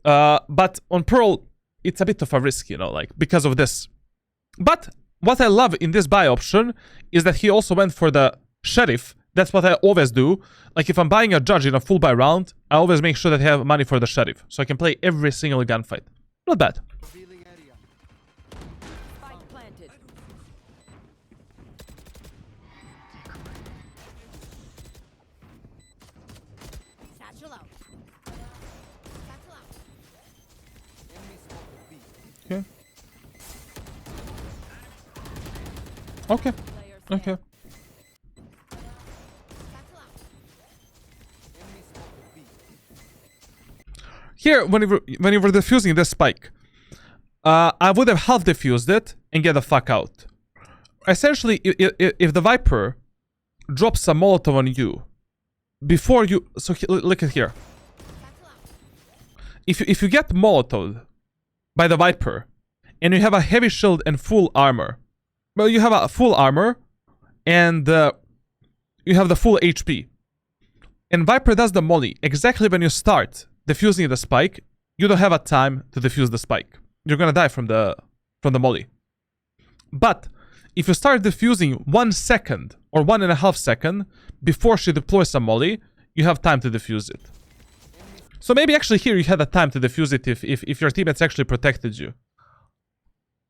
S1: But on Pearl, it's a bit of a risk, you know, like, because of this. But what I love in this buy option is that he also went for the Sheriff. That's what I always do. Like, if I'm buying a Judge in a full buy round, I always make sure that I have money for the Sheriff, so I can play every single gunfight. Not bad.
S3: Spike planted. Satchel out. Satchel out.
S1: Okay. Okay.
S3: Player
S1: Okay.
S3: Satchel out.
S1: Here, when you were defusing this spike, I would have half defused it and get the fuck out. Essentially, if the Viper drops a Molotov on you before you, so look at here.
S3: Satchel out.
S1: If you get Molotov by the Viper and you have a heavy shield and full armor, well, you have a full armor and you have the full HP, and Viper does the molly exactly when you start defusing the spike, you don't have a time to defuse the spike. You're gonna die from the molly. But if you start defusing 1 second or 1.5 seconds before she deploys a molly, you have time to defuse it. So maybe actually here you had a time to defuse it if your teammates actually protected you.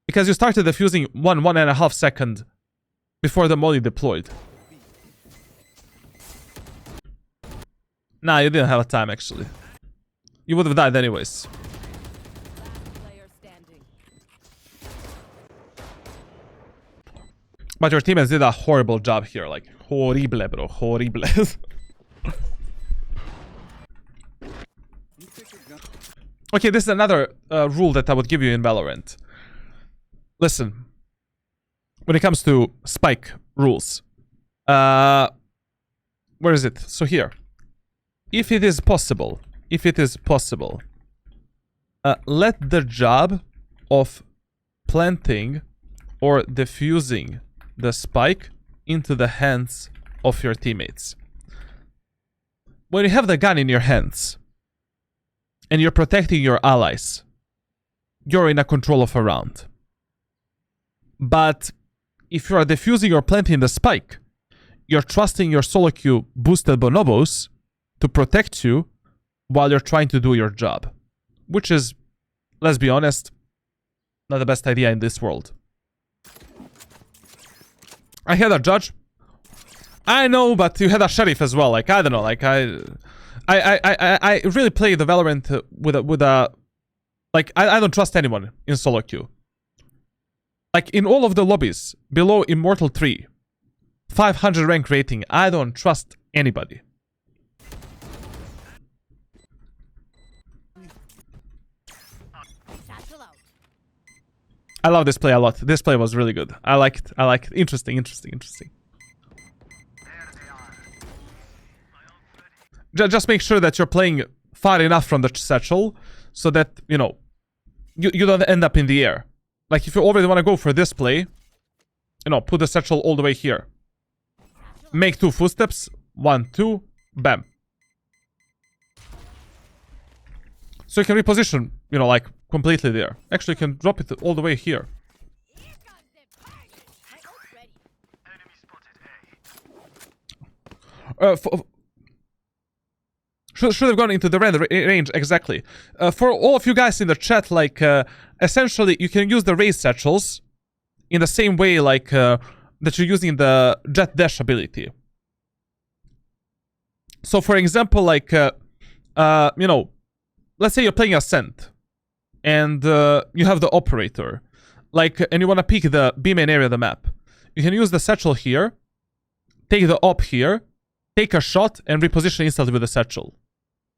S1: Because you started defusing 1.5 seconds before the molly deployed. Nah, you didn't have a time actually. You would have died anyways.
S3: Last player standing.
S1: But your teammates did a horrible job here. Like, horrible, bro. Horrible. Okay, this is another rule that I would give you in Valorant. Listen. When it comes to spike rules. Where is it? So here. If it is possible, let the job of planting or defusing the spike into the hands of your teammates. When you have the gun in your hands and you're protecting your allies, you're in a control of a round. But if you are defusing or planting the spike, you're trusting your solo queue boosted bonobos to protect you while you're trying to do your job. Which is, let's be honest, not the best idea in this world. I had a Judge. I know, but you had a Sheriff as well. Like, I don't know. Like, I really play the Valorant with a like, I don't trust anyone in solo queue. Like, in all of the lobbies below Immortal 3, 500 rank rating, I don't trust anybody.
S3: Satchel out.
S1: I love this play a lot. This play was really good. I like it. Interesting. Just make sure that you're playing far enough from the satchel so that, you know, you don't end up in the air. Like, if you already want to go for this play, you know, put the satchel all the way here. Make 2 footsteps. 1, 2, bam. So you can reposition, you know, like, completely there. Actually, you can drop it all the way here.
S3: Here comes the party. My ult's ready.
S1: Should have gone into the red range, exactly. For all of you guys in the chat, like, essentially, you can use the Raze satchels in the same way, like, that you're using the Jet Dash ability. So, for example, like, you know, let's say you're playing Ascendant, and you have the Operator, like, and you want to pick the B main area of the map. You can use the satchel here, take the op here, take a shot, and reposition instantly with the satchel.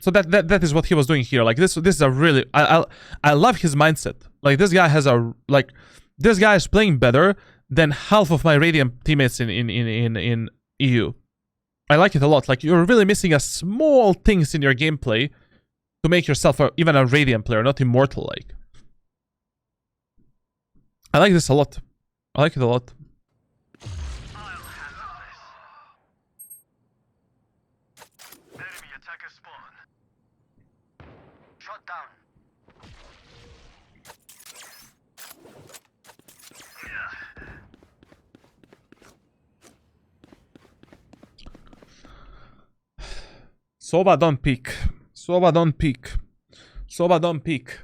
S1: So that is what he was doing here. Like, this is a really, I love his mindset. Like, this guy has a, like, this guy is playing better than half of my Radiant teammates in EU. I like it a lot. Like, you're really missing a small things in your gameplay to make yourself even a Radiant player, not Immortal like. I like this a lot. I like it a lot.
S2: Enemy attacker spawn. Shot down.
S1: Sova, don't peek. Sova, don't peek. Sova, don't peek.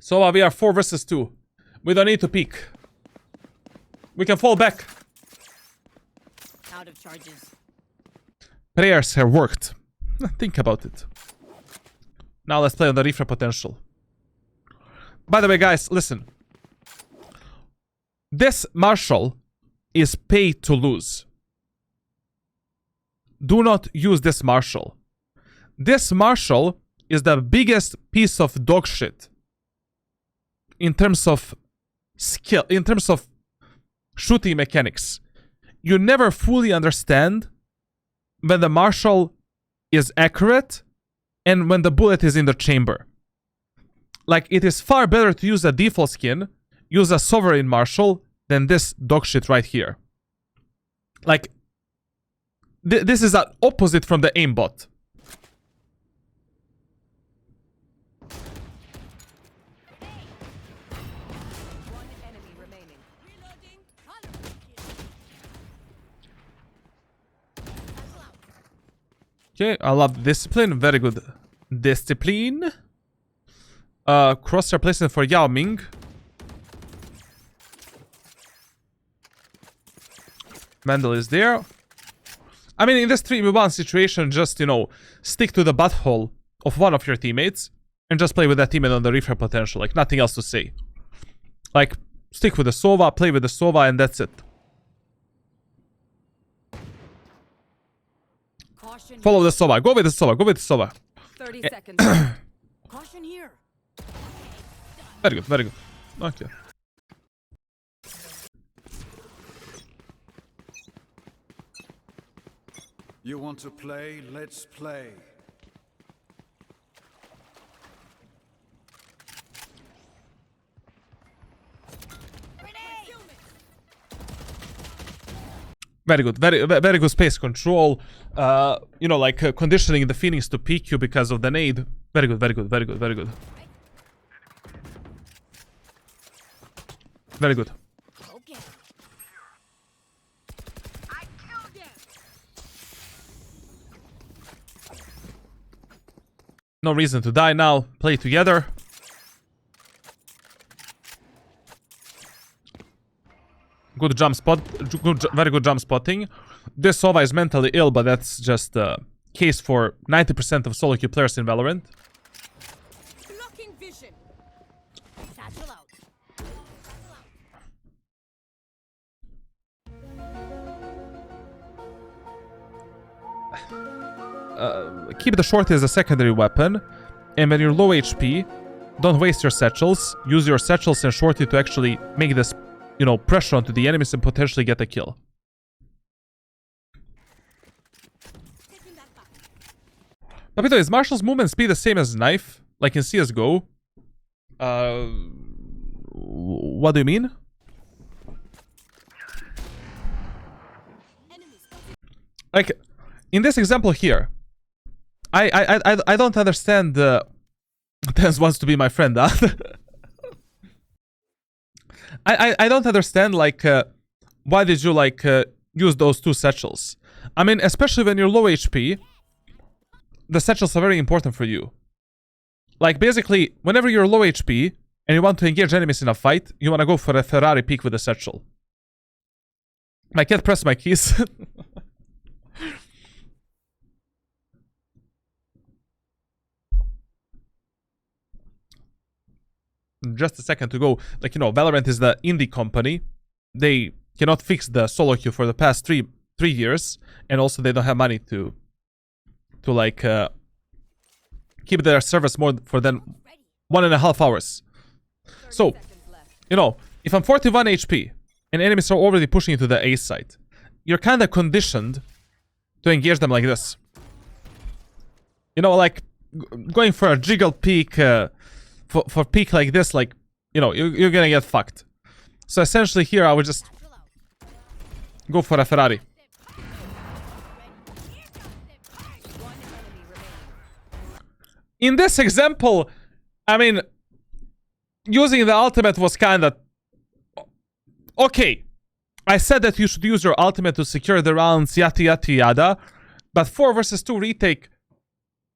S1: Sova, we are 4 versus 2. We don't need to peek. We can fall back.
S3: Out of charges.
S1: Prayers have worked. Think about it. Now let's play on the refresh potential. By the way, guys, listen. This Marshall is paid to lose. Do not use this Marshall. This Marshall is the biggest piece of dog shit in terms of skill, in terms of shooting mechanics. You never fully understand when the Marshall is accurate and when the bullet is in the chamber. Like, it is far better to use a default skin, use a sovereign Marshall, than this dog shit right here. Like, this is the opposite from the aimbot.
S4: One enemy remaining.
S3: Reloading.
S1: Okay, I love discipline. Very good. Discipline. Crosshair placement for Yao Ming. Mandel is there. I mean, in this 3v1 situation, just, you know, stick to the butthole of one of your teammates and just play with that teammate on the refresh potential. Like, nothing else to say. Like, stick with the Sova, play with the Sova, and that's it.
S3: Caution.
S1: Follow the Sova. Go with the Sova. Go with the Sova.
S4: 30 seconds.
S3: Caution here.
S1: Very good. Very good. Okay.
S2: You want to play? Let's play.
S1: Very good. Very good space control. You know, like conditioning the Phoenix to peek you because of the nade. Very good. Very good. Very good. Very good. Very good.
S3: Okay.
S1: No reason to die now. Play together. Good jump spot. Very good jump spotting. This Sova is mentally ill, but that's just a case for 90% of solo queue players in Valorant.
S3: Blocking vision. Satchel out.
S1: Keep the shorty as a secondary weapon. And when you're low HP, don't waste your satchels. Use your satchels and shorty to actually make this, you know, pressure onto the enemies and potentially get a kill.
S3: Taking that back.
S1: Papito, is Marshall's movement speed the same as Knife? Like in CSGO? What do you mean?
S3: Enemies.
S1: Like, in this example here, I don't understand. Tens wants to be my friend, huh? I don't understand, like, why did you, like, use those two satchels? I mean, especially when you're low HP, the satchels are very important for you. Like, basically, whenever you're low HP and you want to engage enemies in a fight, you want to go for a Ferrari peek with a satchel. I can't press my keys. Just a second to go. Like, you know, Valorant is the indie company. They cannot fix the solo queue for the past three years, and also they don't have money to like keep their servers more for than 1.5 hours. So, you know, if I'm 41 HP and enemies are already pushing into the A site, you're kind of conditioned to engage them like this. You know, like going for a jiggle peek. For peak like this, like, you know, you're gonna get fucked. So essentially here I would just go for a Ferrari. In this example, I mean, using the ultimate was kinda... Okay, I said that you should use your ultimate to secure the rounds, yada yada yada, but 4 versus 2 retake,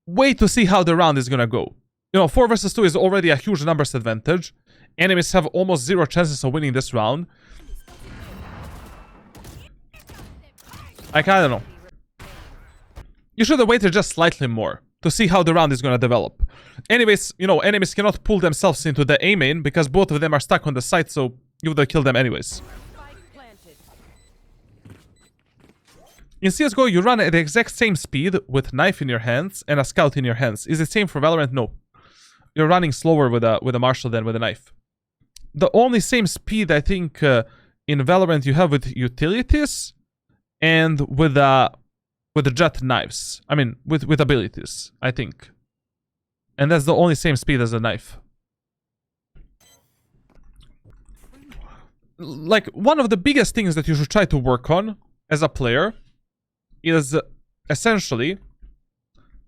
S1: wait to see how the round is gonna go. You know, 4 versus 2 is already a huge numbers advantage. Enemies have almost 0 chances of winning this round. Like, I don't know. You should have waited just slightly more to see how the round is gonna develop. Anyways, you know, enemies cannot pull themselves into the A main because both of them are stuck on the site, so you would have killed them anyways.
S4: Spike planted.
S1: In CSGO, you run at the exact same speed with knife in your hands and a scout in your hands. Is it same for Valorant? No. You're running slower with a marshal than with a knife. The only same speed I think in Valorant you have with utilities and with the jet knives. I mean, with abilities, I think. And that's the only same speed as a knife. Like, one of the biggest things that you should try to work on as a player is essentially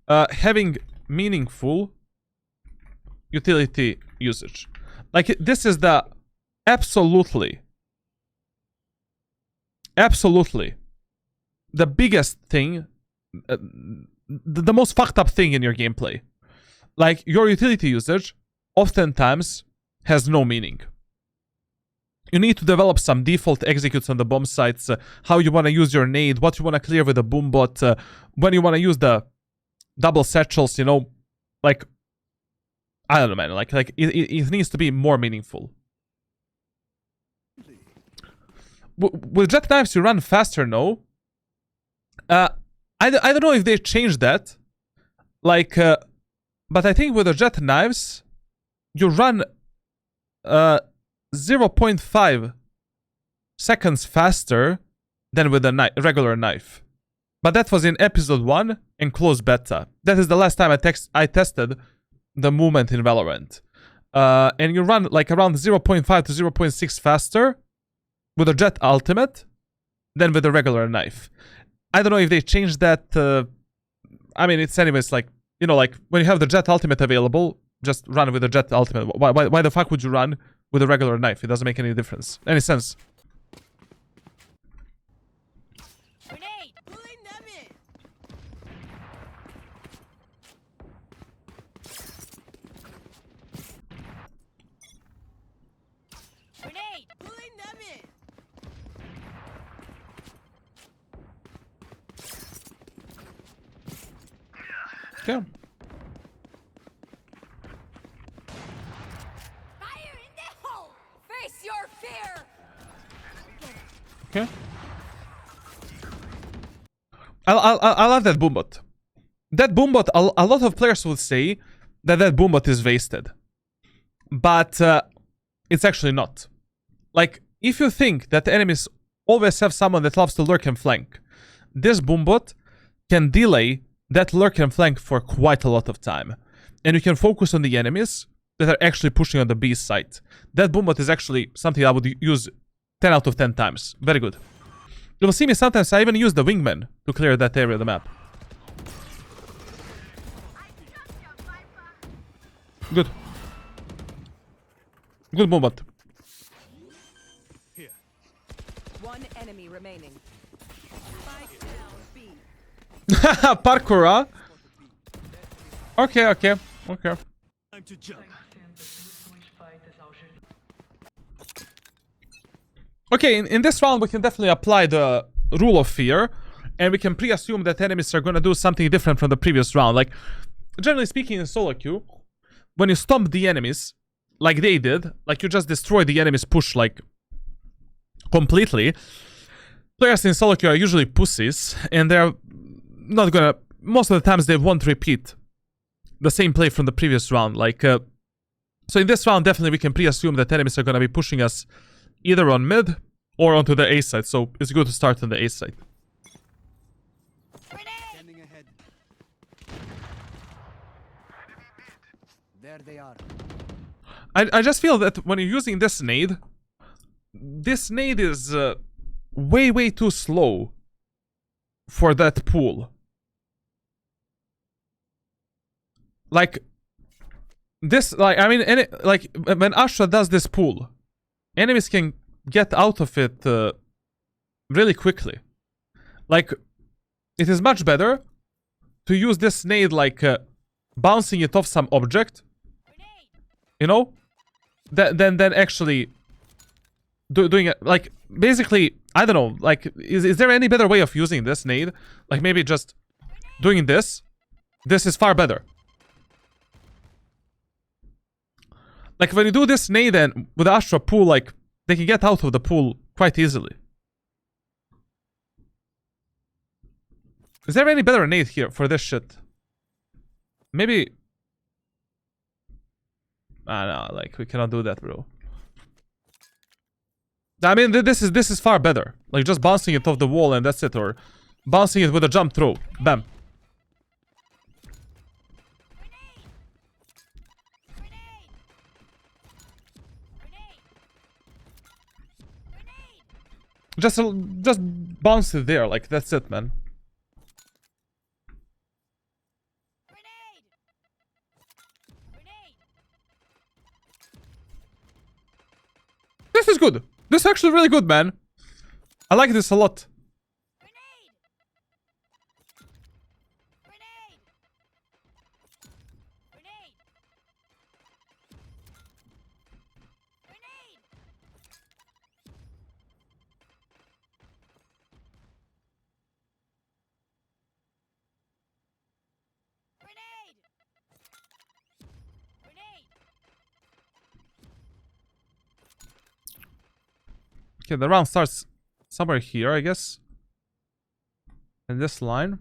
S1: having meaningful utility usage. Like, this is the absolutely the biggest thing, the most fucked up thing in your gameplay. Like, your utility usage oftentimes has no meaning. You need to develop some default executes on the bomb sites, how you want to use your nade, what you want to clear with the boom bot, when you want to use the double satchels, you know, like, I don't know, man, like it needs to be more meaningful. With jet knives, you run faster, no? I don't know if they changed that, like, but I think with the jet knives, you run 0.5 seconds faster than with a regular knife. But that was in episode 1 and closed beta. That is the last time I tested the movement in Valorant. And you run like around 0.5 to 0.6 faster with a jet ultimate than with a regular knife. I don't know if they changed that. I mean, it's anyways like, you know, like when you have the jet ultimate available, just run with the jet ultimate. Why the fuck would you run with a regular knife? It doesn't make any difference. Any sense.
S3: Grenade! Pulling them in! Grenade! Pulling them in!
S1: Okay.
S3: Fire in the hole!
S4: Face your fear.
S1: Okay. I love that boombot. That boombot, a lot of players would say that boombot is wasted. But it's actually not. Like, if you think that the enemies always have someone that loves to lurk and flank, this boombot can delay that lurk and flank for quite a lot of time. And you can focus on the enemies that are actually pushing on the B site. That boombot is actually something I would use 10 out of 10 times. Very good. You'll see me sometimes I even use the wingman to clear that area of the map. Good. Good boombot.
S4: One enemy remaining. Spike down B.
S1: Parkour, huh? Okay.
S2: Time to jump.
S1: Okay, in this round we can definitely apply the rule of fear, and we can pre-assume that enemies are gonna do something different from the previous round. Like, generally speaking in solo queue, when you stomp the enemies, like they did, like you just destroy the enemy's push, like, completely, players in solo queue are usually pussies, and they're not gonna, most of the times they won't repeat the same play from the previous round. Like, so in this round, definitely we can pre-assume that enemies are gonna be pushing us either on mid or onto the A side, so it's good to start on the A side.
S2: Standing ahead. There they are.
S1: I just feel that when you're using this nade is way too slow for that pool. Like, this, like, I mean, like, when Astra does this pool, enemies can get out of it really quickly. Like, it is much better to use this nade like bouncing it off some object, you know, then actually doing it like basically, I don't know, like is there any better way of using this nade? Like maybe just doing this. This is far better. Like when you do this nade then with the Astra pool, like they can get out of the pool quite easily. Is there any better nade here for this shit? Maybe. No, like we cannot do that, bro. I mean, this is far better. Like just bouncing it off the wall and that's it, or bouncing it with a jump throw. Bam. Just bounce it there, like that's it, man. This is good. This is actually really good, man. I like this a lot. Okay, the round starts somewhere here, I guess. In this line.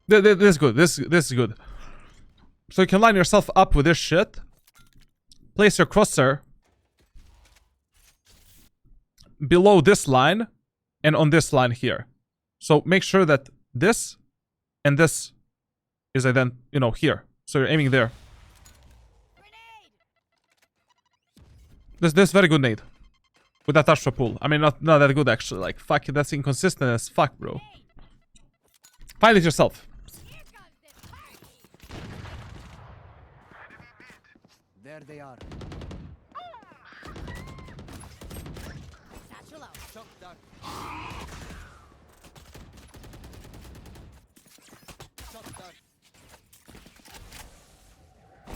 S1: This is good. This is good. So you can line yourself up with this shit. Place your crosshair below this line and on this line here. So make sure that this and this is then, you know, here. So you're aiming there. This very good nade. With that Astra pool. I mean, not that good actually. Like, fuck, that's inconsistent as fuck, bro. Find it yourself.
S2: There they are.
S3: Satchel out.
S2: Shock dart. Shock dart.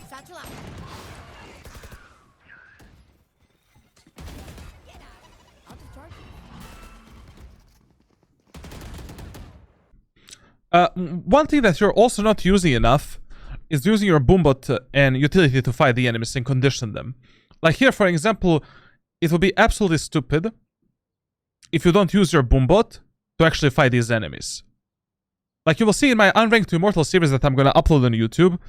S3: Satchel out. Get out. I'll just charge you.
S1: One thing that you're also not using enough is using your boombot and utility to fight the enemies and condition them. Like here, for example, it would be absolutely stupid if you don't use your boombot to actually fight these enemies. Like you will see in my Unranked to Immortal series that I'm gonna upload on YouTube,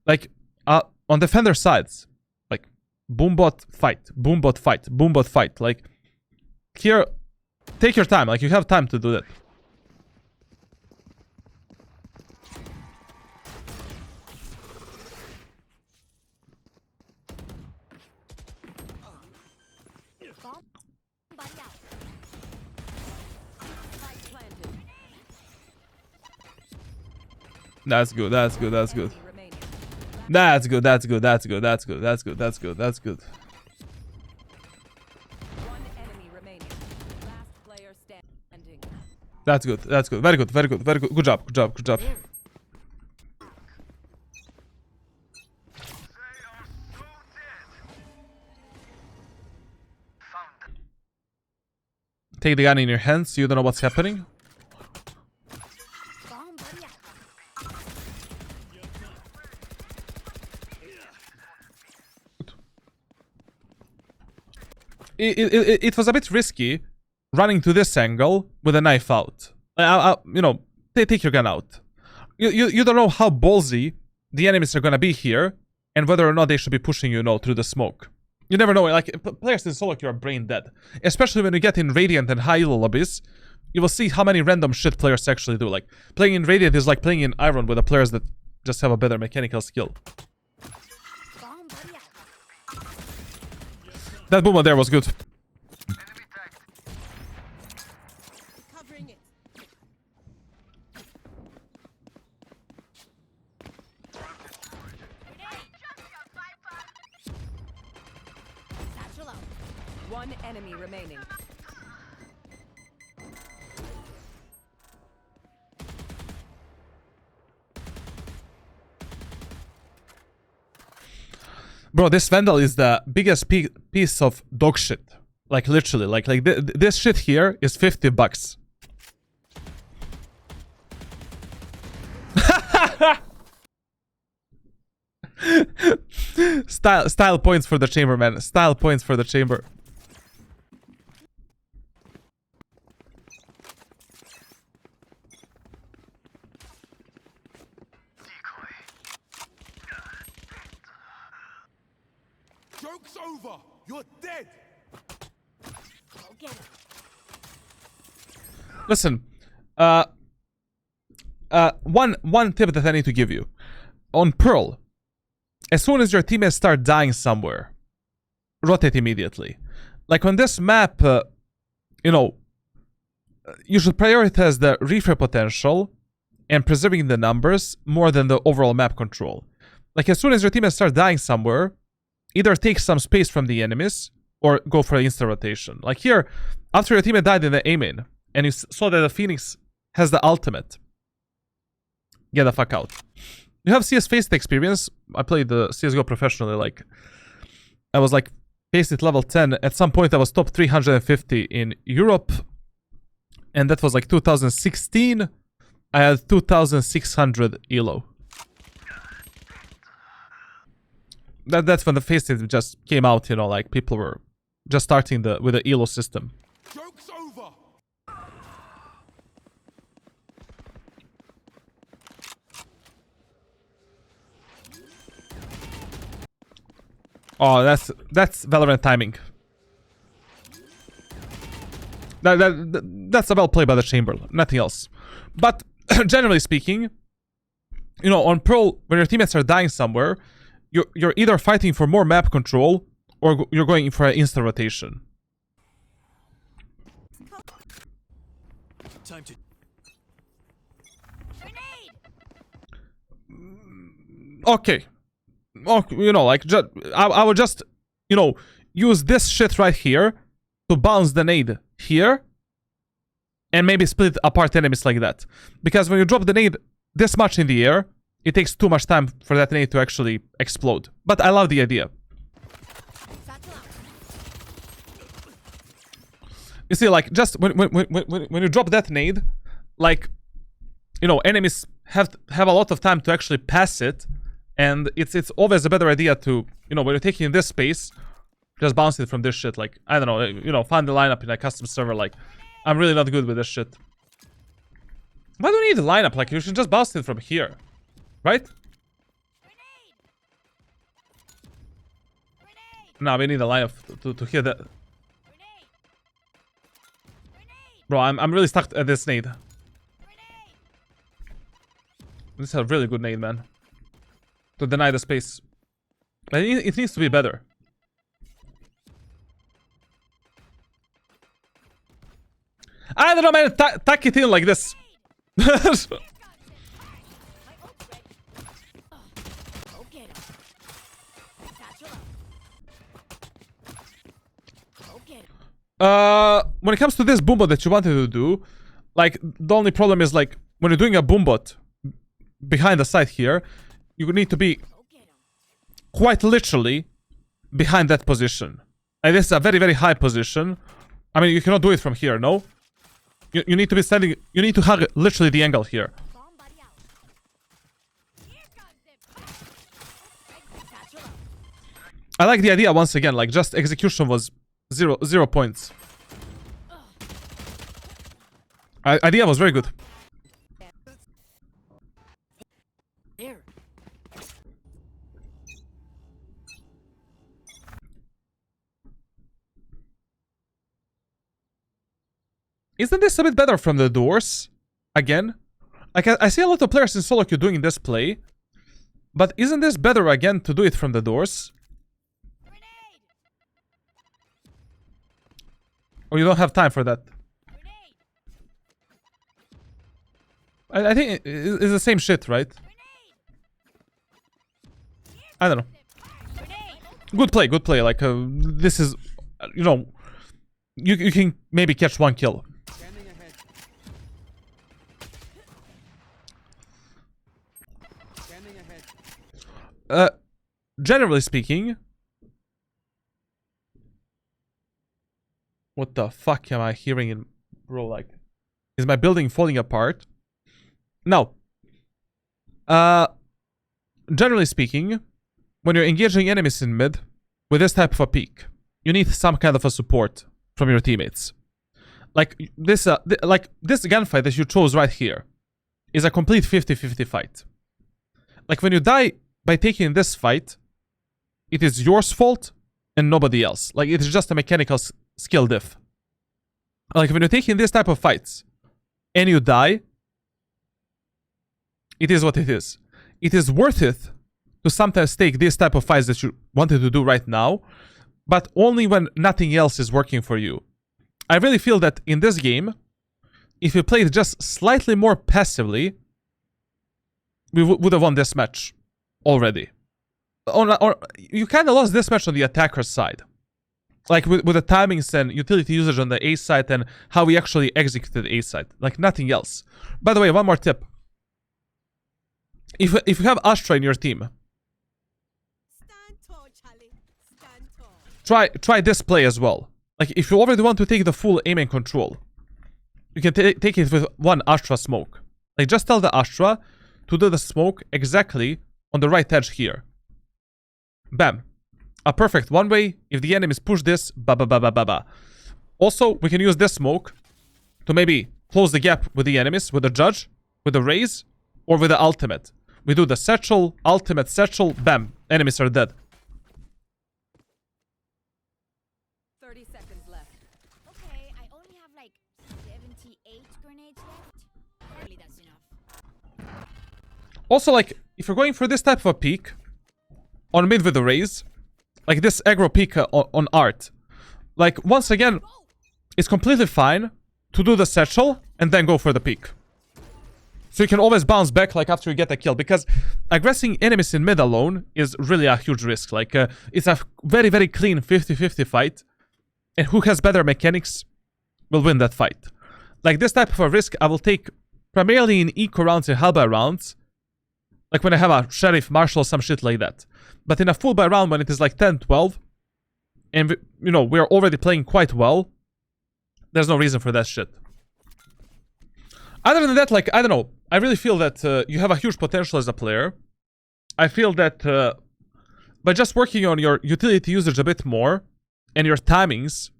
S1: like on defender sides, like boombot fight, boombot fight, boombot fight. Like here, take your time. Like you have time to do that.
S3: Buddy out.
S4: Spike planted.
S1: That's good. That's good. That's good.
S4: Enemy remaining.
S1: That's good. That's good. That's good. That's good. That's good. That's good. That's good.
S4: One enemy remaining. Last player standing.
S1: That's good. That's good. Very good. Very good. Very good. Good job. Good job. Good job. Take the gun in your hands. You don't know what's happening.
S3: Bomb buddy out.
S1: It was a bit risky running to this angle with a knife out. You know, take your gun out. You don't know how ballsy the enemies are gonna be here and whether or not they should be pushing you, you know, through the smoke. You never know. Like players in solo queue are brain dead, especially when you get in Radiant and high elo lobbies. You will see how many random shit players actually do. Like playing in Radiant is like playing in Iron with the players that just have a better mechanical skill.
S3: Bomb buddy out.
S1: That boomer there was good.
S3: Covering it.
S4: One enemy remaining.
S1: Bro, this Vandal is the biggest piece of dog shit. Like literally, this shit here is $50. Style points for the chamber, man. Style points for the chamber.
S5: Joke's over! You're dead!
S3: Go get him.
S1: Listen, one tip that I need to give you. On Pearl, as soon as your teammates start dying somewhere, rotate immediately. Like on this map, you know, you should prioritize the refresh potential and preserving the numbers more than the overall map control. Like as soon as your teammates start dying somewhere, either take some space from the enemies or go for an instant rotation. Like here, after your teammate died in the A main, and you saw that the Phoenix has the ultimate, get the fuck out. You have CS Faceit experience. I played the CSGO professionally. Like, I was like Faceit level 10. At some point, I was top 350 in Europe, and that was like 2016. I had 2,600 elo. That's when the Faceit just came out. You know, like people were just starting with the elo system.
S5: Joke's over!
S1: Oh, that's Valorant timing. That's a well play by the chamber, nothing else. But generally speaking, you know, on Pearl, when your teammates are dying somewhere, you're either fighting for more map control or you're going for an instant rotation.
S5: Time to...
S3: Grenade!
S1: Okay. You know, like, I would just, you know, use this shit right here to bounce the nade here and maybe split apart enemies like that. Because when you drop the nade this much in the air, it takes too much time for that nade to actually explode. But I love the idea.
S3: Satchel out.
S1: You see, like, just when you drop that nade, like, you know, enemies have a lot of time to actually pass it. And it's always a better idea to, you know, when you're taking this space, just bounce it from this shit. Like, I don't know, you know, find the lineup in a custom server. Like, I'm really not good with this shit. Why do you need the lineup? Like, you should just bounce it from here. Right? No, we need a lineup to hear that. Bro, I'm really stuck at this nade. This is a really good nade, man. To deny the space. But it needs to be better. I don't know, man. Tuck it in like this.
S3: Go get him. Satchel out. Go get him.
S1: When it comes to this boombot that you wanted to do, like, the only problem is, like, when you're doing a boombot behind the side here, you need to be
S3: Go get him.
S1: quite literally behind that position. And this is a very, very high position. I mean, you cannot do it from here, no? You need to be standing, you need to hug literally the angle here.
S3: Bomb buddy out. Here comes it. Satchel out.
S1: I like the idea once again, like, just execution was zero points. Idea was very good.
S3: There.
S1: Isn't this a bit better from the doors? Again? Like, I see a lot of players in solo queue doing this play. But isn't this better again to do it from the doors?
S3: Grenade.
S1: Or you don't have time for that?
S3: Grenade.
S1: I think it's the same shit, right?
S3: Grenade.
S1: I don't know.
S3: Grenade.
S1: Good play. Like, this is, you know, you can maybe catch one kill.
S2: Scanning ahead. Scanning ahead.
S1: Generally speaking, what the fuck am I hearing in, bro? Like, is my building falling apart? No. Generally speaking, when you're engaging enemies in mid with this type of a peak, you need some kind of a support from your teammates. Like this gunfight that you chose right here is a complete 50-50 fight. Like when you die by taking this fight, it is your fault and nobody else. Like it is just a mechanical skill diff. Like when you're taking this type of fights and you die, it is what it is. It is worth it to sometimes take this type of fights that you wanted to do right now, but only when nothing else is working for you. I really feel that in this game, if we played just slightly more passively, we would have won this match already. Or you kind of lost this match on the attacker side. Like with the timings and utility usage on the A side and how we actually executed A side. Like nothing else. By the way, one more tip. If you have Astra in your team,
S3: Stand tall, Charlie. Stand tall.
S1: try this play as well. Like if you already want to take the full aim and control, you can take it with one Astra smoke. Like just tell the Astra to do the smoke exactly on the right edge here. Bam. A perfect one way. If the enemies push this, ba ba ba ba ba ba. Also, we can use this smoke to maybe close the gap with the enemies, with the judge, with the Raze, or with the ultimate. We do the satchel, ultimate satchel, bam. Enemies are dead.
S4: 30 seconds left.
S3: Okay, I only have like 78 grenades left. Probably that's enough.
S1: Also, like, if you're going for this type of a peak on mid with the Raze, like this aggro peak on art, like, once again, it's completely fine to do the satchel and then go for the peak. So you can always bounce back, like, after you get a kill, because aggressing enemies in mid alone is really a huge risk. Like, it's a very, very clean 50-50 fight, and who has better mechanics will win that fight. Like, this type of a risk I will take primarily in eco rounds and halberd rounds, like when I have a sheriff, marshal, some shit like that. But in a full buy round when it is like 10-12, and we are already playing quite well, there's no reason for that shit. Other than that, like, I don't know, I really feel that you have a huge potential as a player. I feel that by just working on your utility usage a bit more and your timings,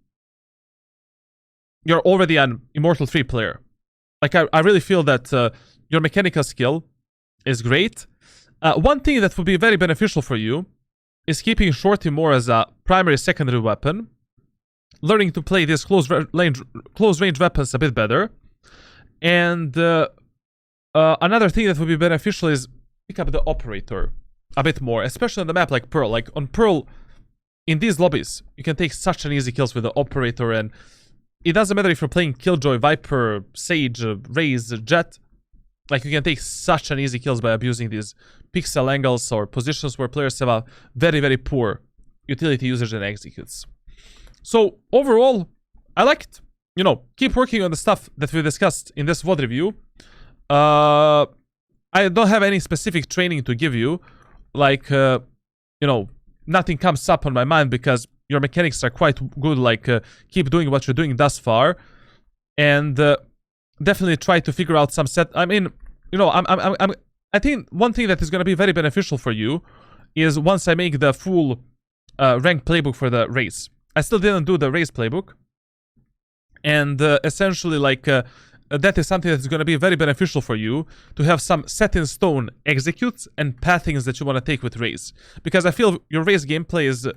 S1: you're already an Immortal 3 player. Like, I really feel that your mechanical skill is great. One thing that would be very beneficial for you is keeping Shorty more as a primary, secondary weapon. Learning to play these close range weapons a bit better. And another thing that would be beneficial is pick up the operator a bit more, especially on the map like Pearl. Like on Pearl, in these lobbies, you can take such an easy kills with the operator, and it doesn't matter if you're playing Killjoy, Viper, Sage, Raze, Jet. Like, you can take such an easy kills by abusing these pixel angles or positions where players have a very, very poor utility usage and executes. So, overall, I liked, keep working on the stuff that we discussed in this VOD review. I don't have any specific training to give you. Like, nothing comes up on my mind because your mechanics are quite good. Like, keep doing what you're doing thus far. And definitely try to figure out some set. I mean, I think one thing that is going to be very beneficial for you is once I make the full rank playbook for the Raze. I still didn't do the Raze playbook, and essentially, like, that is something that's going to be very beneficial for you to have some set in stone executes and pathings that you want to take with Raze, because I feel your Raze gameplay is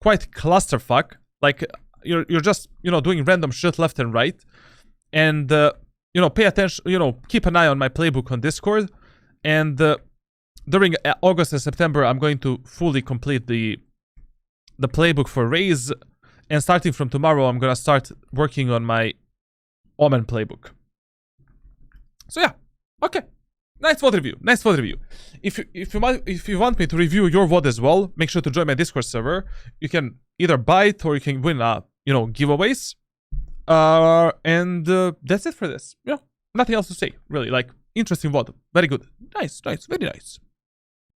S1: quite clusterfuck. Like, you're just doing random shit left and right, and pay attention, keep an eye on my playbook on Discord. And during August and September, I'm going to fully complete the playbook for Raze. And starting from tomorrow, I'm going to start working on my Omen playbook. So yeah, okay. Nice VOD review. If you want me to review your VOD as well, make sure to join my Discord server. You can either buy it or you can win giveaways. And that's it for this. Nothing else to say, really. Like, interesting VOD. Very good. Nice, very nice.